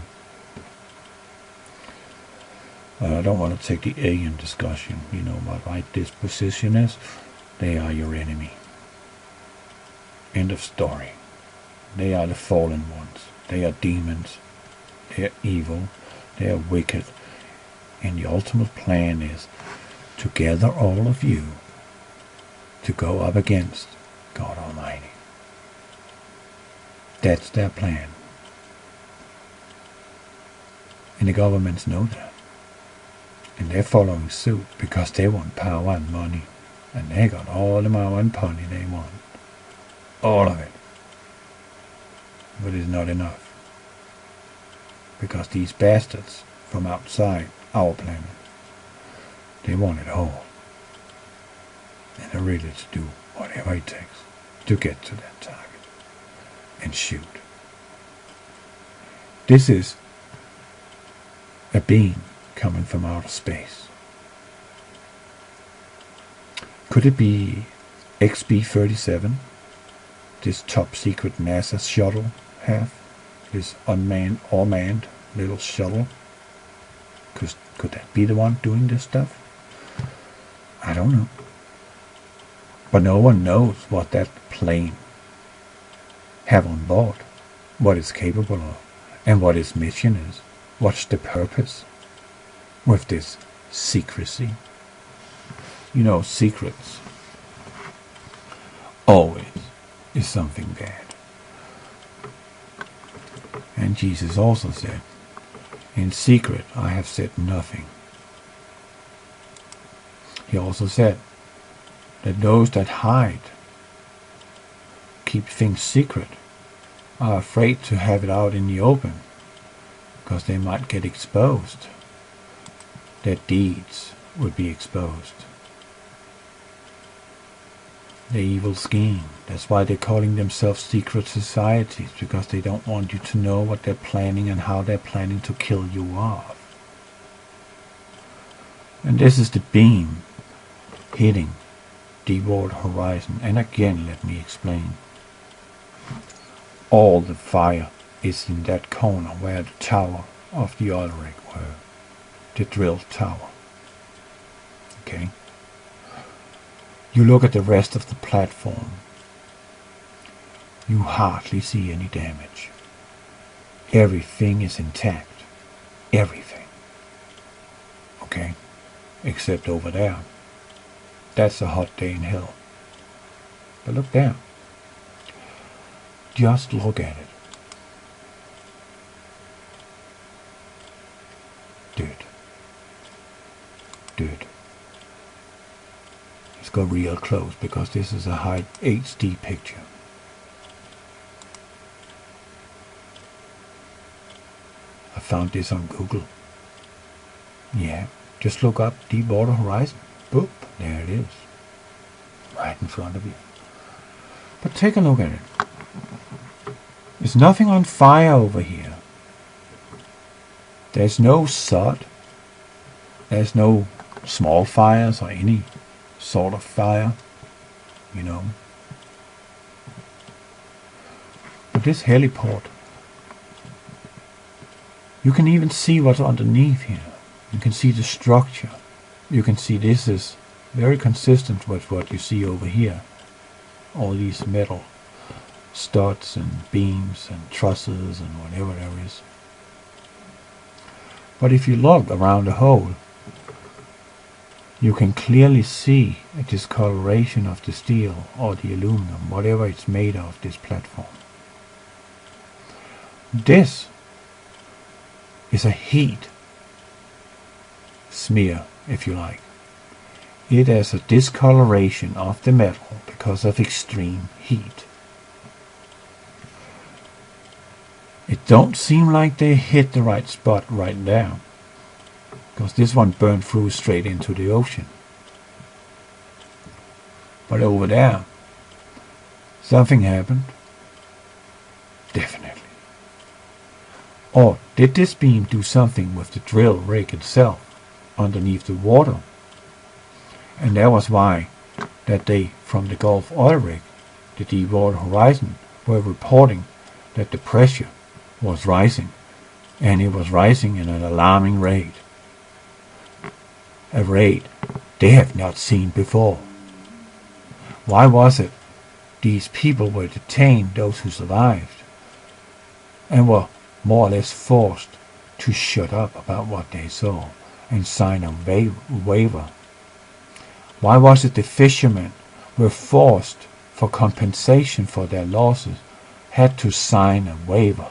A: I don't want to take the alien discussion, you know, my right disposition is, they are your enemy. End of story. They are the fallen ones. They are demons. They are evil. They are wicked. And the ultimate plan is to gather all of you to go up against God Almighty. That's their plan. And the governments know that. And they're following suit because they want power and money. And they got all the power and money they want. All of it. But it's not enough. Because these bastards from outside our planet, they want it all. And they're ready to do whatever it takes to get to that target and shoot. This is a beam coming from outer space. Could it be XB-37? This top secret NASA shuttle have? This unmanned or manned little shuttle? Could that be the one doing this stuff? I don't know. But no one knows what that plane have on board, what it's capable of, and what its mission is. What's the purpose with this secrecy? You know, secrets always is something bad. And Jesus also said, in secret I have said nothing. He also said that those that hide, keep things secret, are afraid to have it out in the open, because they might get exposed. Their deeds would be exposed. Their evil scheme. That's why they're calling themselves secret societies, because they don't want you to know what they're planning and how they're planning to kill you off. And this is the beam hitting Deepwater Horizon. And again, let me explain. All the fire is in that corner where the tower of the oil rig were. The drill tower. Okay? You look at the rest of the platform. You hardly see any damage. Everything is intact. Everything. Okay? Except over there. That's a hot day in hell. But look there. Just look at it. Dude. Let's go real close, because this is a high HD picture. I found this on Google. Yeah, just look up Deepwater Horizon. Boop, there it is. Right in front of you. But take a look at it. There's nothing on fire over here. There's no sod. There's no small fires or any sort of fire, you know. But this heliport, you can even see what's underneath here. You can see the structure. You can see this is very consistent with what you see over here. All these metal studs and beams and trusses and whatever there is. But if you look around the hole, you can clearly see a discoloration of the steel or the aluminum, whatever it's made of, this platform. This is a heat smear, if you like. It has a discoloration of the metal because of extreme heat. It don't seem like they hit the right spot right there, because this one burned through straight into the ocean. But over there, something happened. Definitely. Or did this beam do something with the drill rig itself underneath the water? And that was why that they, from the Gulf oil rig, the Deepwater Horizon, were reporting that the pressure was rising, and it was rising in an alarming rate. A rate they have not seen before. Why was it these people were detained, those who survived, and were more or less forced to shut up about what they saw and sign a waiver? Why was it the fishermen were forced, for compensation for their losses, had to sign a waiver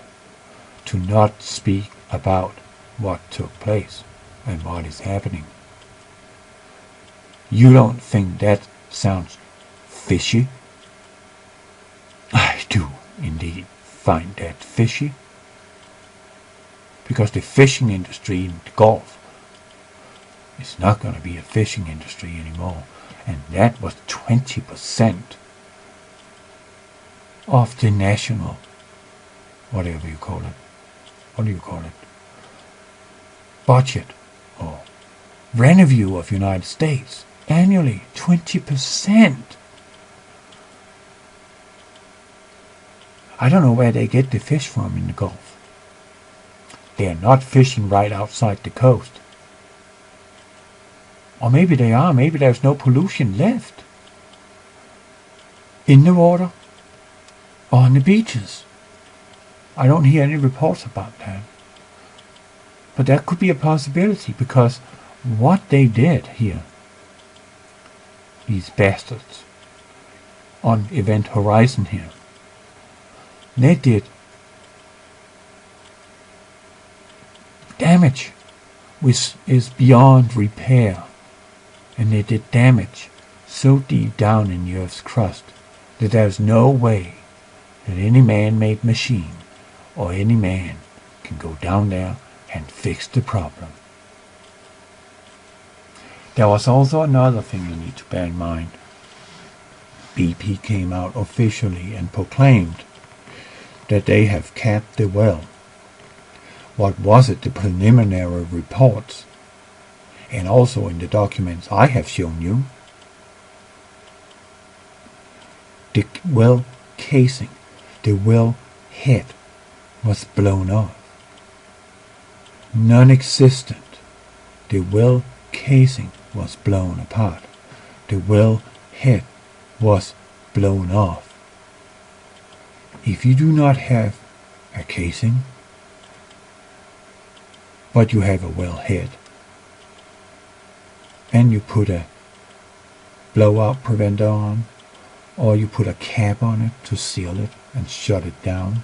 A: to not speak about what took place and what is happening? You don't think that sounds fishy? I do indeed find that fishy. Because the fishing industry in the Gulf is not going to be a fishing industry anymore. And that was 20% of the national, whatever you call it, budget or revenue of United States annually. 20%. I don't know where they get the fish from in the Gulf. They are not fishing right outside the coast. Or maybe they are. Maybe there's no pollution left in the water or on the beaches. I don't hear any reports about that. But that could be a possibility, because what they did here, these bastards, on Event Horizon here, they did damage which is beyond repair. And they did damage so deep down in the Earth's crust that there's no way that any man-made machine or any man can go down there and fix the problem. There was also another thing you need to bear in mind. BP came out officially and proclaimed that they have capped the well. What was it? The preliminary reports, and also in the documents I have shown you, the well casing, the well head was blown off. Non-existent. The well casing was blown apart. The well head was blown off. If you do not have a casing, but you have a well head, and you put a blowout preventer on, or you put a cap on it to seal it and shut it down,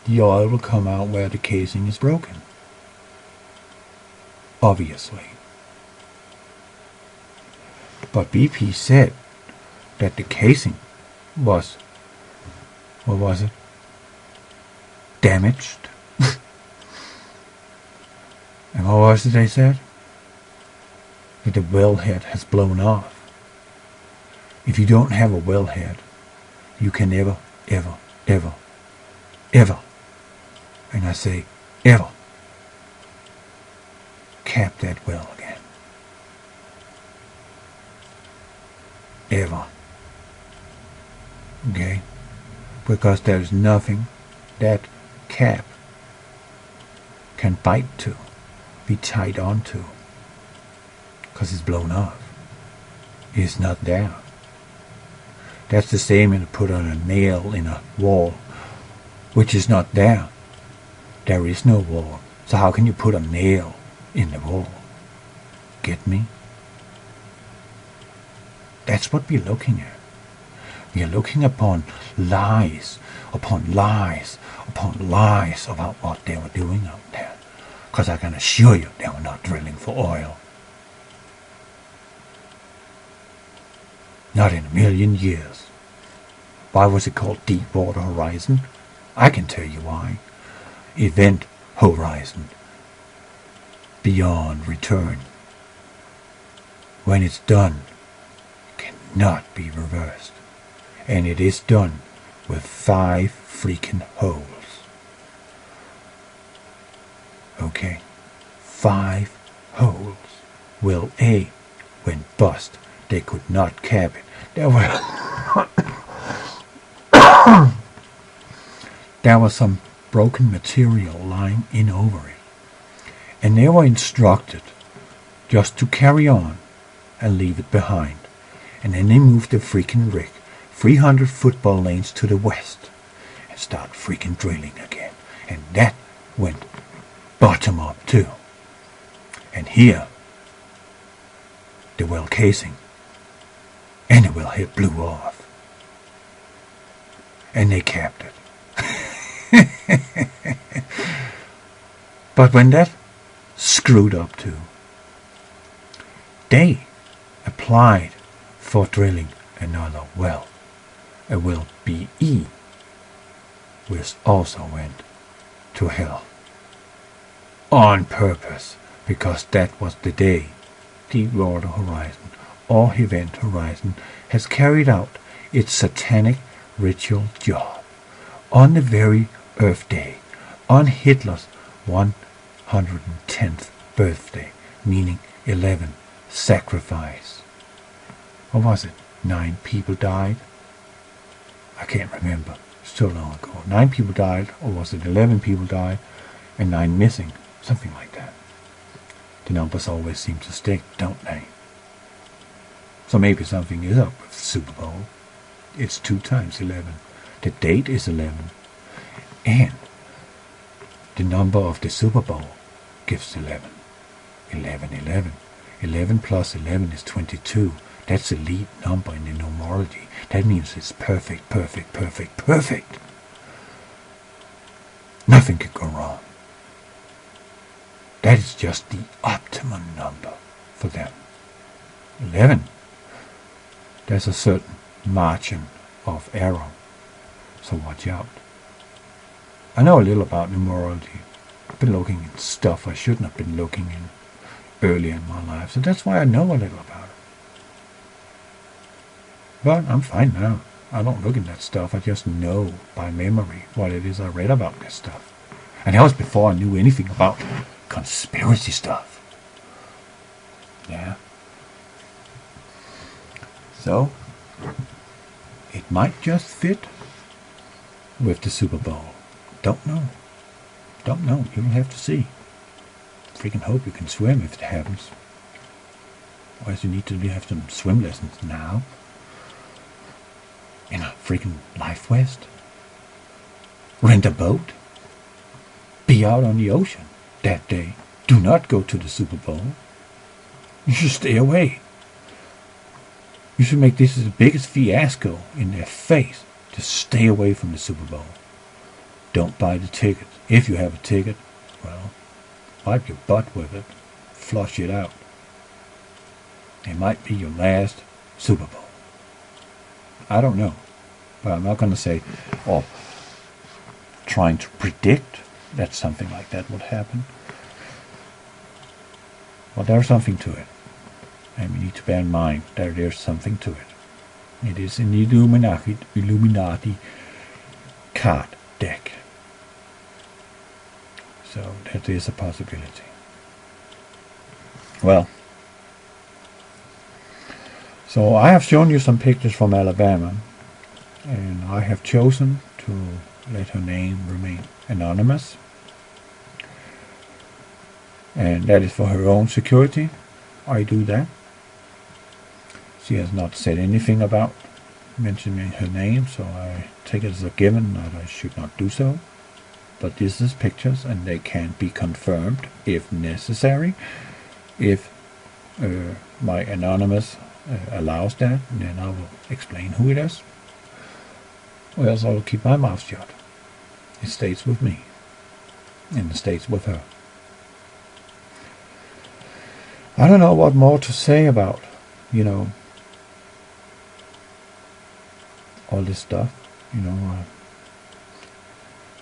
A: the oil will come out where the casing is broken. Obviously. But BP said that the casing was, what was it? Damaged. And what was it they said? That the wellhead has blown off. If you don't have a wellhead, you can never, ever, ever, ever, and I say ever, cap that well again. Ever. Okay? Because there's nothing that cap can bite to, be tied onto, because it's blown off. It's not there. That's the same as to put on a nail in a wall, which is not there. There is no wall. So how can you put a nail in the wall? Get me? That's what we're looking at. We are looking upon lies, upon lies, upon lies about what they were doing out there. Because I can assure you they were not drilling for oil. Not in a million years. Why was it called Deepwater Horizon? I can tell you why. Event Horizon. Beyond return. When it's done, you can
B: not be reversed. And it is done with 5 freaking holes. Okay, 5 holes. Well, when bust, they could not cap it. There was some broken material lying in over it, and they were instructed just to carry on and leave it behind. And then they moved the freaking rig 300 football lanes to the west and started freaking drilling again. And that went bottom up too. And here, the well casing and the wellhead blew off. And they capped it. But when that screwed up too, they applied for drilling another well, a well BE, which also went to hell. On purpose, because that was the day Deepwater Horizon, or Event Horizon, has carried out its satanic ritual job on the very Earth Day, on Hitler's 110th birthday, meaning 11 sacrifice. What was it? 9 people died? I can't remember. So long ago. 9 people died, or was it 11 people died, and 9 missing? Something like that. The numbers always seem to stick, don't they? So maybe something is up with the Super Bowl. It's 2 times 11. The date is 11. And the number of the Super Bowl gives 11. 11, 11. 11 plus 11 is 22. That's a lead number in the numerology. That means it's perfect, perfect, perfect, perfect. Nothing could go wrong. That is just the optimum number for them. 11. There's a certain margin of error, so watch out. I know a little about numerology. I've been looking at stuff I shouldn't have been looking in earlier in my life, so that's why I know a little about it. But I'm fine now. I don't look at that stuff. I just know by memory what it is I read about this stuff. And that was before I knew anything about conspiracy stuff. Yeah. So, it might just fit with the Super Bowl. Don't know. Don't know. You'll have to see. Freaking hope you can swim if it happens. Otherwise you need to have some swim lessons now. In a freaking life vest. Rent a boat. Be out on the ocean that day. Do not go to the Super Bowl. You should stay away. You should make this the biggest fiasco in their face. Just stay away from the Super Bowl. Don't buy the ticket. If you have a ticket, well, wipe your butt with it. Flush it out. It might be your last Super Bowl. I don't know. But I'm not going to say, or trying to predict that something like that would happen. Well, there's something to it. And we need to bear in mind that there's something to it. It is in the Illuminati card deck. So that is a possibility. Well, so I have shown you some pictures from Alabama, and I have chosen to let her name remain anonymous, and that is for her own security. I do that. She has not said anything about mentioning her name, so I take it as a given that I should not do so. But this is pictures, and they can be confirmed if necessary. If my anonymous allows that, then I will explain who it is. Or else I will keep my mouth shut. It stays with me, and it stays with her. I don't know what more to say about, all this stuff.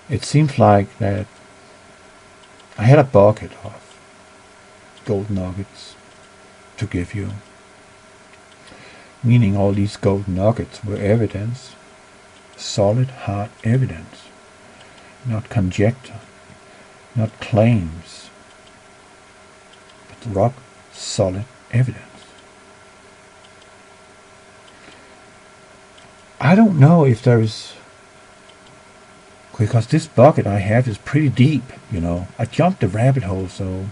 B: It seems like that I had a bucket of gold nuggets to give you. meaning all these gold nuggets were evidence, solid, hard evidence, not conjecture, not claims, but rock solid evidence. I don't know if there is, because this bucket I have is pretty deep, I jumped the rabbit hole, so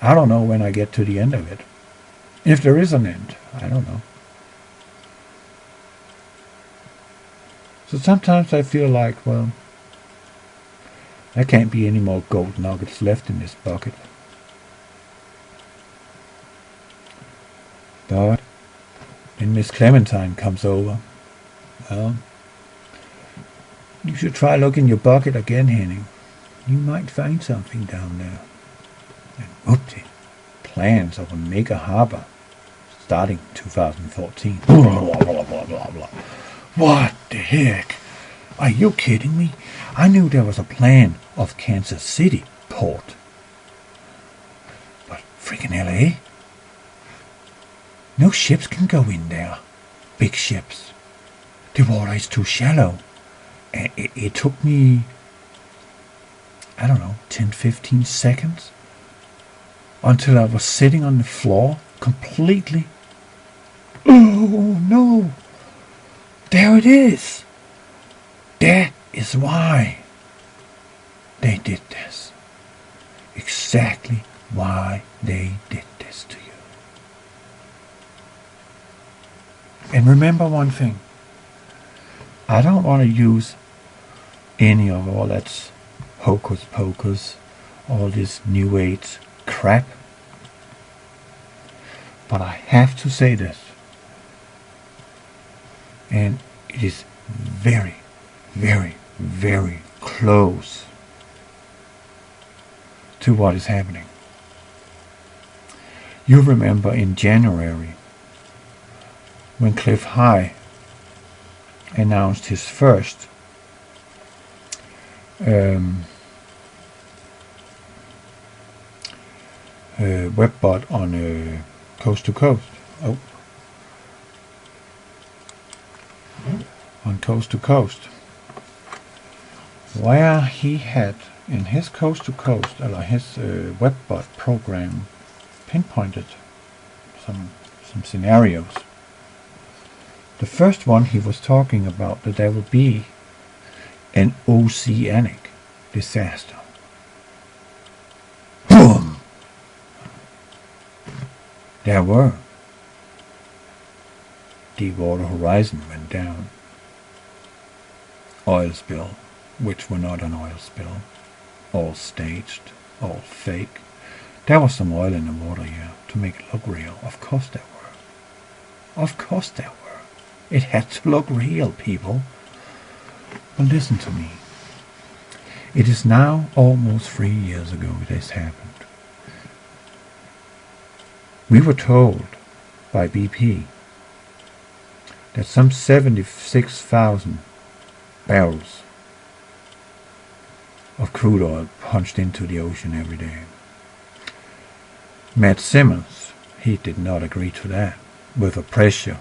B: I don't know when I get to the end of it. If there is an end, I don't know. So sometimes I feel like, well, there can't be any more gold nuggets left in this bucket. But then Miss Clementine comes over. Well, you should try looking your bucket again, Henning. You might find something down there. And whoopty, plans of a mega harbor starting 2014. Blah, blah, blah, blah, blah, blah. What the heck? Are you kidding me? I knew there was a plan of Kansas City port. But freaking LA? No ships can go in there. Big ships. The water is too shallow. And it took me, 10, 15 seconds until I was sitting on the floor completely. Oh no! There it is! That is why they did this. Exactly why they did this to you. And remember one thing. I don't want to use any of all that hocus pocus, all this new age crap. But I have to say this. And it is very, very, very close to what is happening. You remember in January when Cliff High announced his first webbot on coast to coast. On coast to coast, where he had in his coast to coast, or his webbot program, pinpointed some scenarios. The first one he was talking about that there will be an oceanic disaster. Boom! There were. Deepwater Horizon went down. Oil spill, which were not an oil spill. All staged, all fake. There was some oil in the water here to make it look real. Of course there were. Of course there were. It had to look real, people. But listen to me. It is now almost 3 years ago this happened. We were told by BP that some 76,000 barrels of crude oil punched into the ocean every day. Matt Simmons, he did not agree to that, with a pressure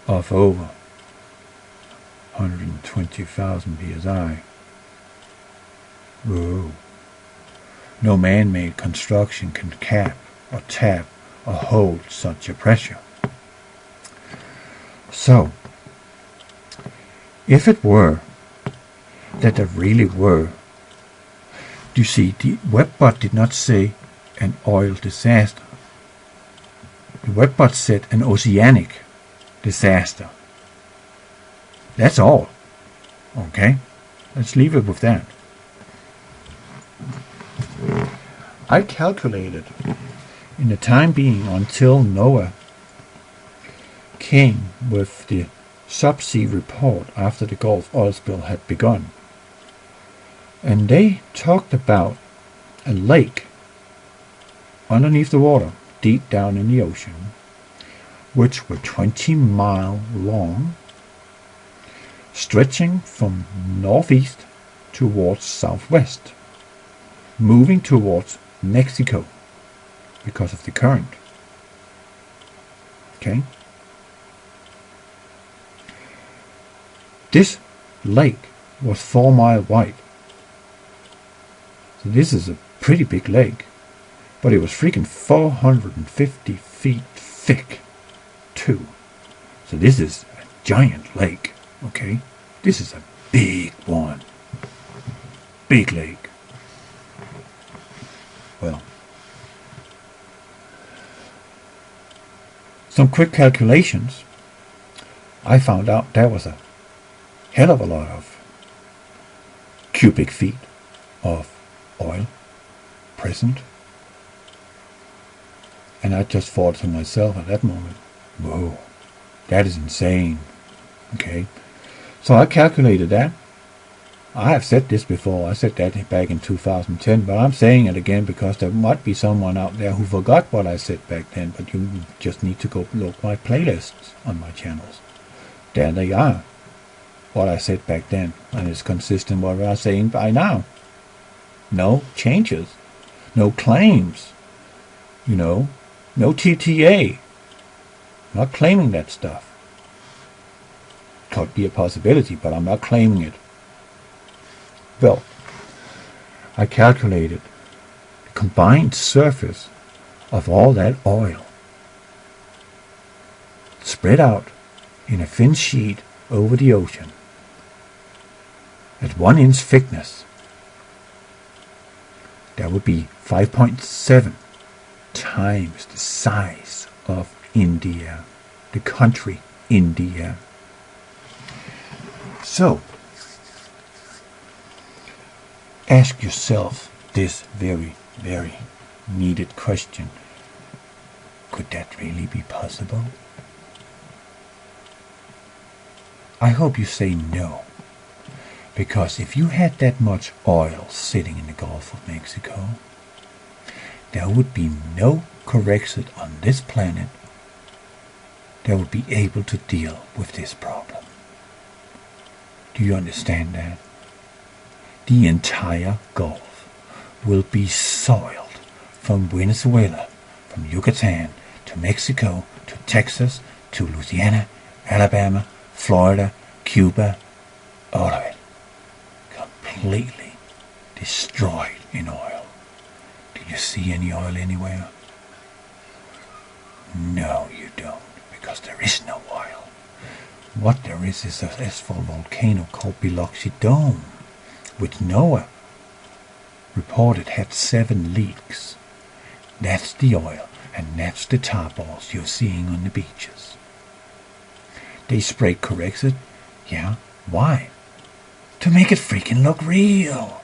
B: of over 120,000 psi. Whoa. No man-made construction can cap or tap or hold such a pressure. So, if it were that there really were, you see, the webbot did not say an oil disaster. The webbot said an oceanic disaster. That's all. Okay? Let's leave it with that. I calculated in the time being until Noah came with the subsea report after the Gulf oil spill had begun. And they talked about a lake underneath the water, deep down in the ocean, which were 20 miles long, stretching from northeast towards southwest, moving towards Mexico because of the current. Okay? This lake was 4 miles wide. So this is a pretty big lake. But it was freaking 450 feet thick, too. So this is a giant lake, okay? This is a big one. Big lake. Well, some quick calculations. I found out there was a hell of a lot of cubic feet of oil present. And I just thought to myself at that moment, whoa, that is insane. Okay, so I calculated that. I have said this before. I said that back in 2010, but I'm saying it again because there might be someone out there who forgot what I said back then, but you just need to go look my playlists on my channels. There they are. What I said back then, and it's consistent with what I'm saying by now. No changes. No claims. You know, no TTA. Not claiming that stuff. Could be a possibility, but I'm not claiming it. Well, I calculated the combined surface of all that oil spread out in a thin sheet over the ocean at 1 inch thickness. That would be 5.7 times the size of India, the country India. So, ask yourself this very, very needed question. Could that really be possible? I hope you say no. Because if you had that much oil sitting in the Gulf of Mexico, there would be no correction on this planet that would be able to deal with this problem. Do you understand that? The entire Gulf will be soiled from Venezuela, from Yucatan, to Mexico, to Texas, to Louisiana, Alabama, Florida, Cuba, all of it. Completely destroyed in oil. Do you see any oil anywhere? No, you don't, because there is no oil. What there is an asphalt volcano called Biloxi Dome, which Noah reported had 7 leaks. That's the oil, and that's the tar balls you're seeing on the beaches. They sprayed corrected. Yeah, why? To make it freaking look real.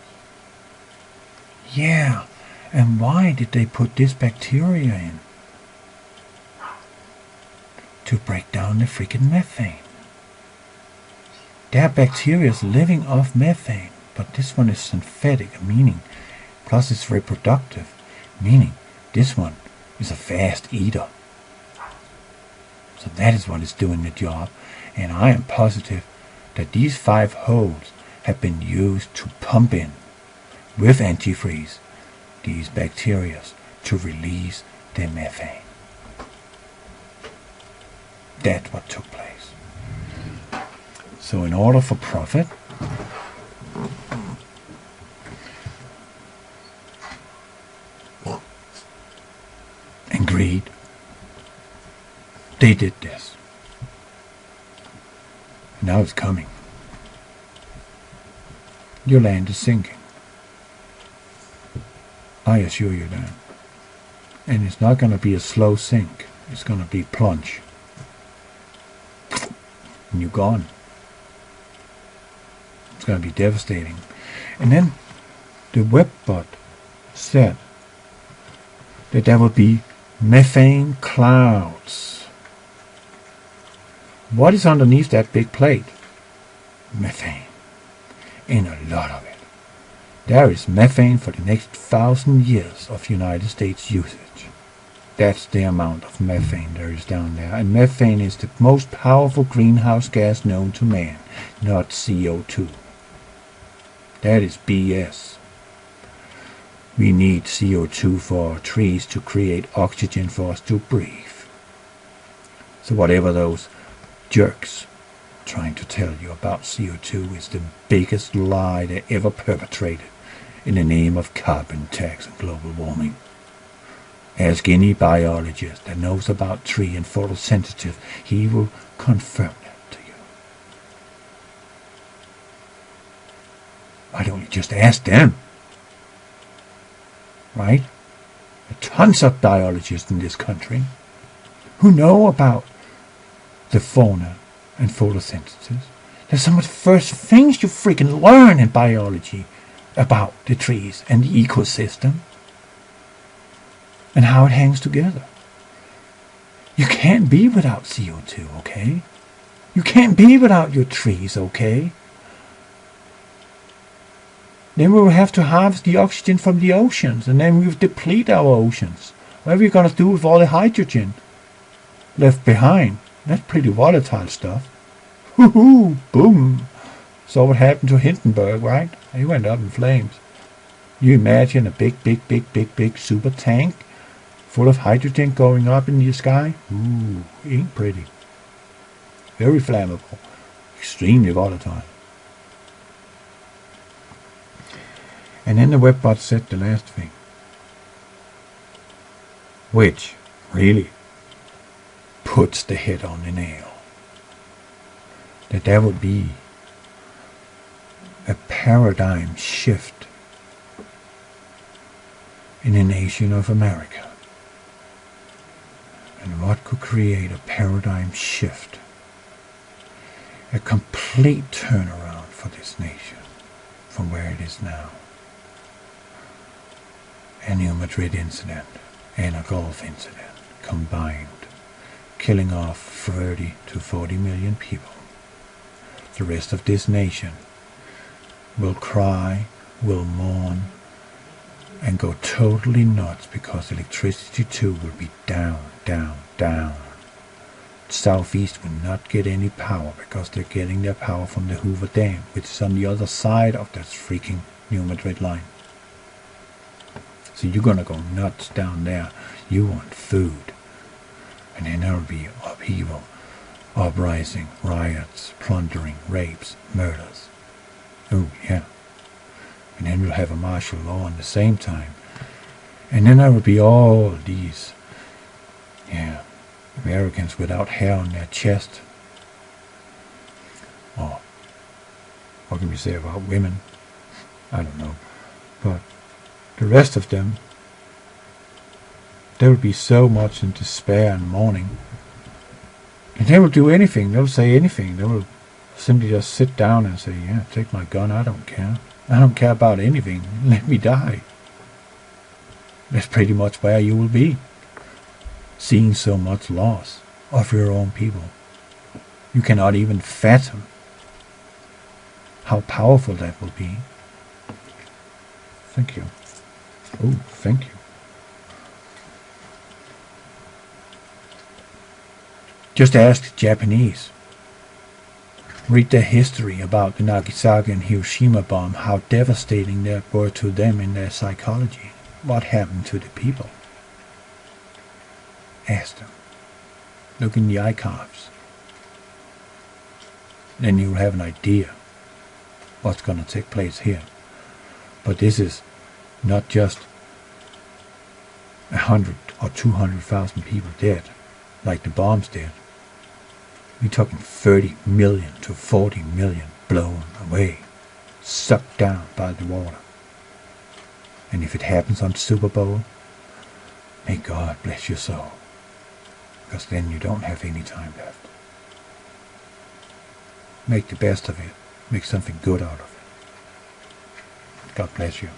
B: Yeah, and why did they put this bacteria in? To break down the freaking methane. There are bacteria living off methane, but this one is synthetic, meaning, plus it's reproductive, meaning this one is a fast eater. So that is what is doing the job, and I am positive that these 5 holes have been used to pump in, with antifreeze, these bacteria to release their methane. That's what took place. So in order for profit, and greed, they did this. Now it's coming. Your land is sinking. I assure you that. And it's not going to be a slow sink. It's going to be plunge. And you're gone. It's going to be devastating. And then the webbot said that there will be methane clouds. What is underneath that big plate? Methane. And a lot of it. There is methane for the next 1,000 years of United States usage. That's the amount of methane there is down there. And methane is the most powerful greenhouse gas known to man, not CO2. That is BS. We need CO2 for our trees to create oxygen for us to breathe. So whatever those jerks trying to tell you about CO2 is the biggest lie they ever perpetrated in the name of carbon tax and global warming. Ask any biologist that knows about tree and photosynthesis, he will confirm that to you. Why don't you just ask them? Right? There are tons of biologists in this country who know about the fauna and photosynthesis. They're some of the first things you freaking learn in biology about the trees and the ecosystem and how it hangs together. You can't be without CO2, okay? You can't be without your trees, okay? Then we will have to harvest the oxygen from the oceans, and then we will deplete our oceans. What are we going to do with all the hydrogen left behind? That's pretty volatile stuff. Woohoo! Boom! Saw what happened to Hindenburg, right? He went up in flames. You imagine a big super tank full of hydrogen going up in the sky? Ooh, ain't pretty. Very flammable. Extremely volatile. And then the webbot said the last thing, which really puts the head on the nail. That there would be a paradigm shift in the nation of America. And what could create a paradigm shift? A complete turnaround for this nation from where it is now. A New Madrid incident and a Gulf incident combined, killing off 30 to 40 million people. The rest of this nation will cry, will mourn, and go totally nuts because electricity too will be down. Southeast will not get any power because they're getting their power from the Hoover Dam, which is on the other side of that freaking New Madrid line. So you're gonna go nuts down there. You want food. And then there'll be upheaval, uprising, riots, plundering, rapes, murders. Oh yeah. And then we'll have a martial law at the same time. And then there will be all these, Americans without hair on their chest. Oh, what can we say about women? I don't know. But the rest of them, they will be so much in despair and mourning. And they will do anything. They'll say anything. They will simply just sit down and say, yeah, take my gun. I don't care. I don't care about anything. Let me die. That's pretty much where you will be. Seeing so much loss of your own people. You cannot even fathom how powerful that will be. Thank you. Oh, thank you. Just ask the Japanese. Read their history about the Nagasaki and Hiroshima bomb, how devastating that were to them in their psychology. What happened to the people? Ask them. Look in the archives. Then you'll have an idea what's going to take place here. But this is not just 100 or 200,000 people dead, like the bombs did. We're talking 30 million to 40 million blown away, sucked down by the water. And if it happens on Super Bowl, may God bless your soul, because then you don't have any time left. Make the best of it. Make something good out of it. God bless you.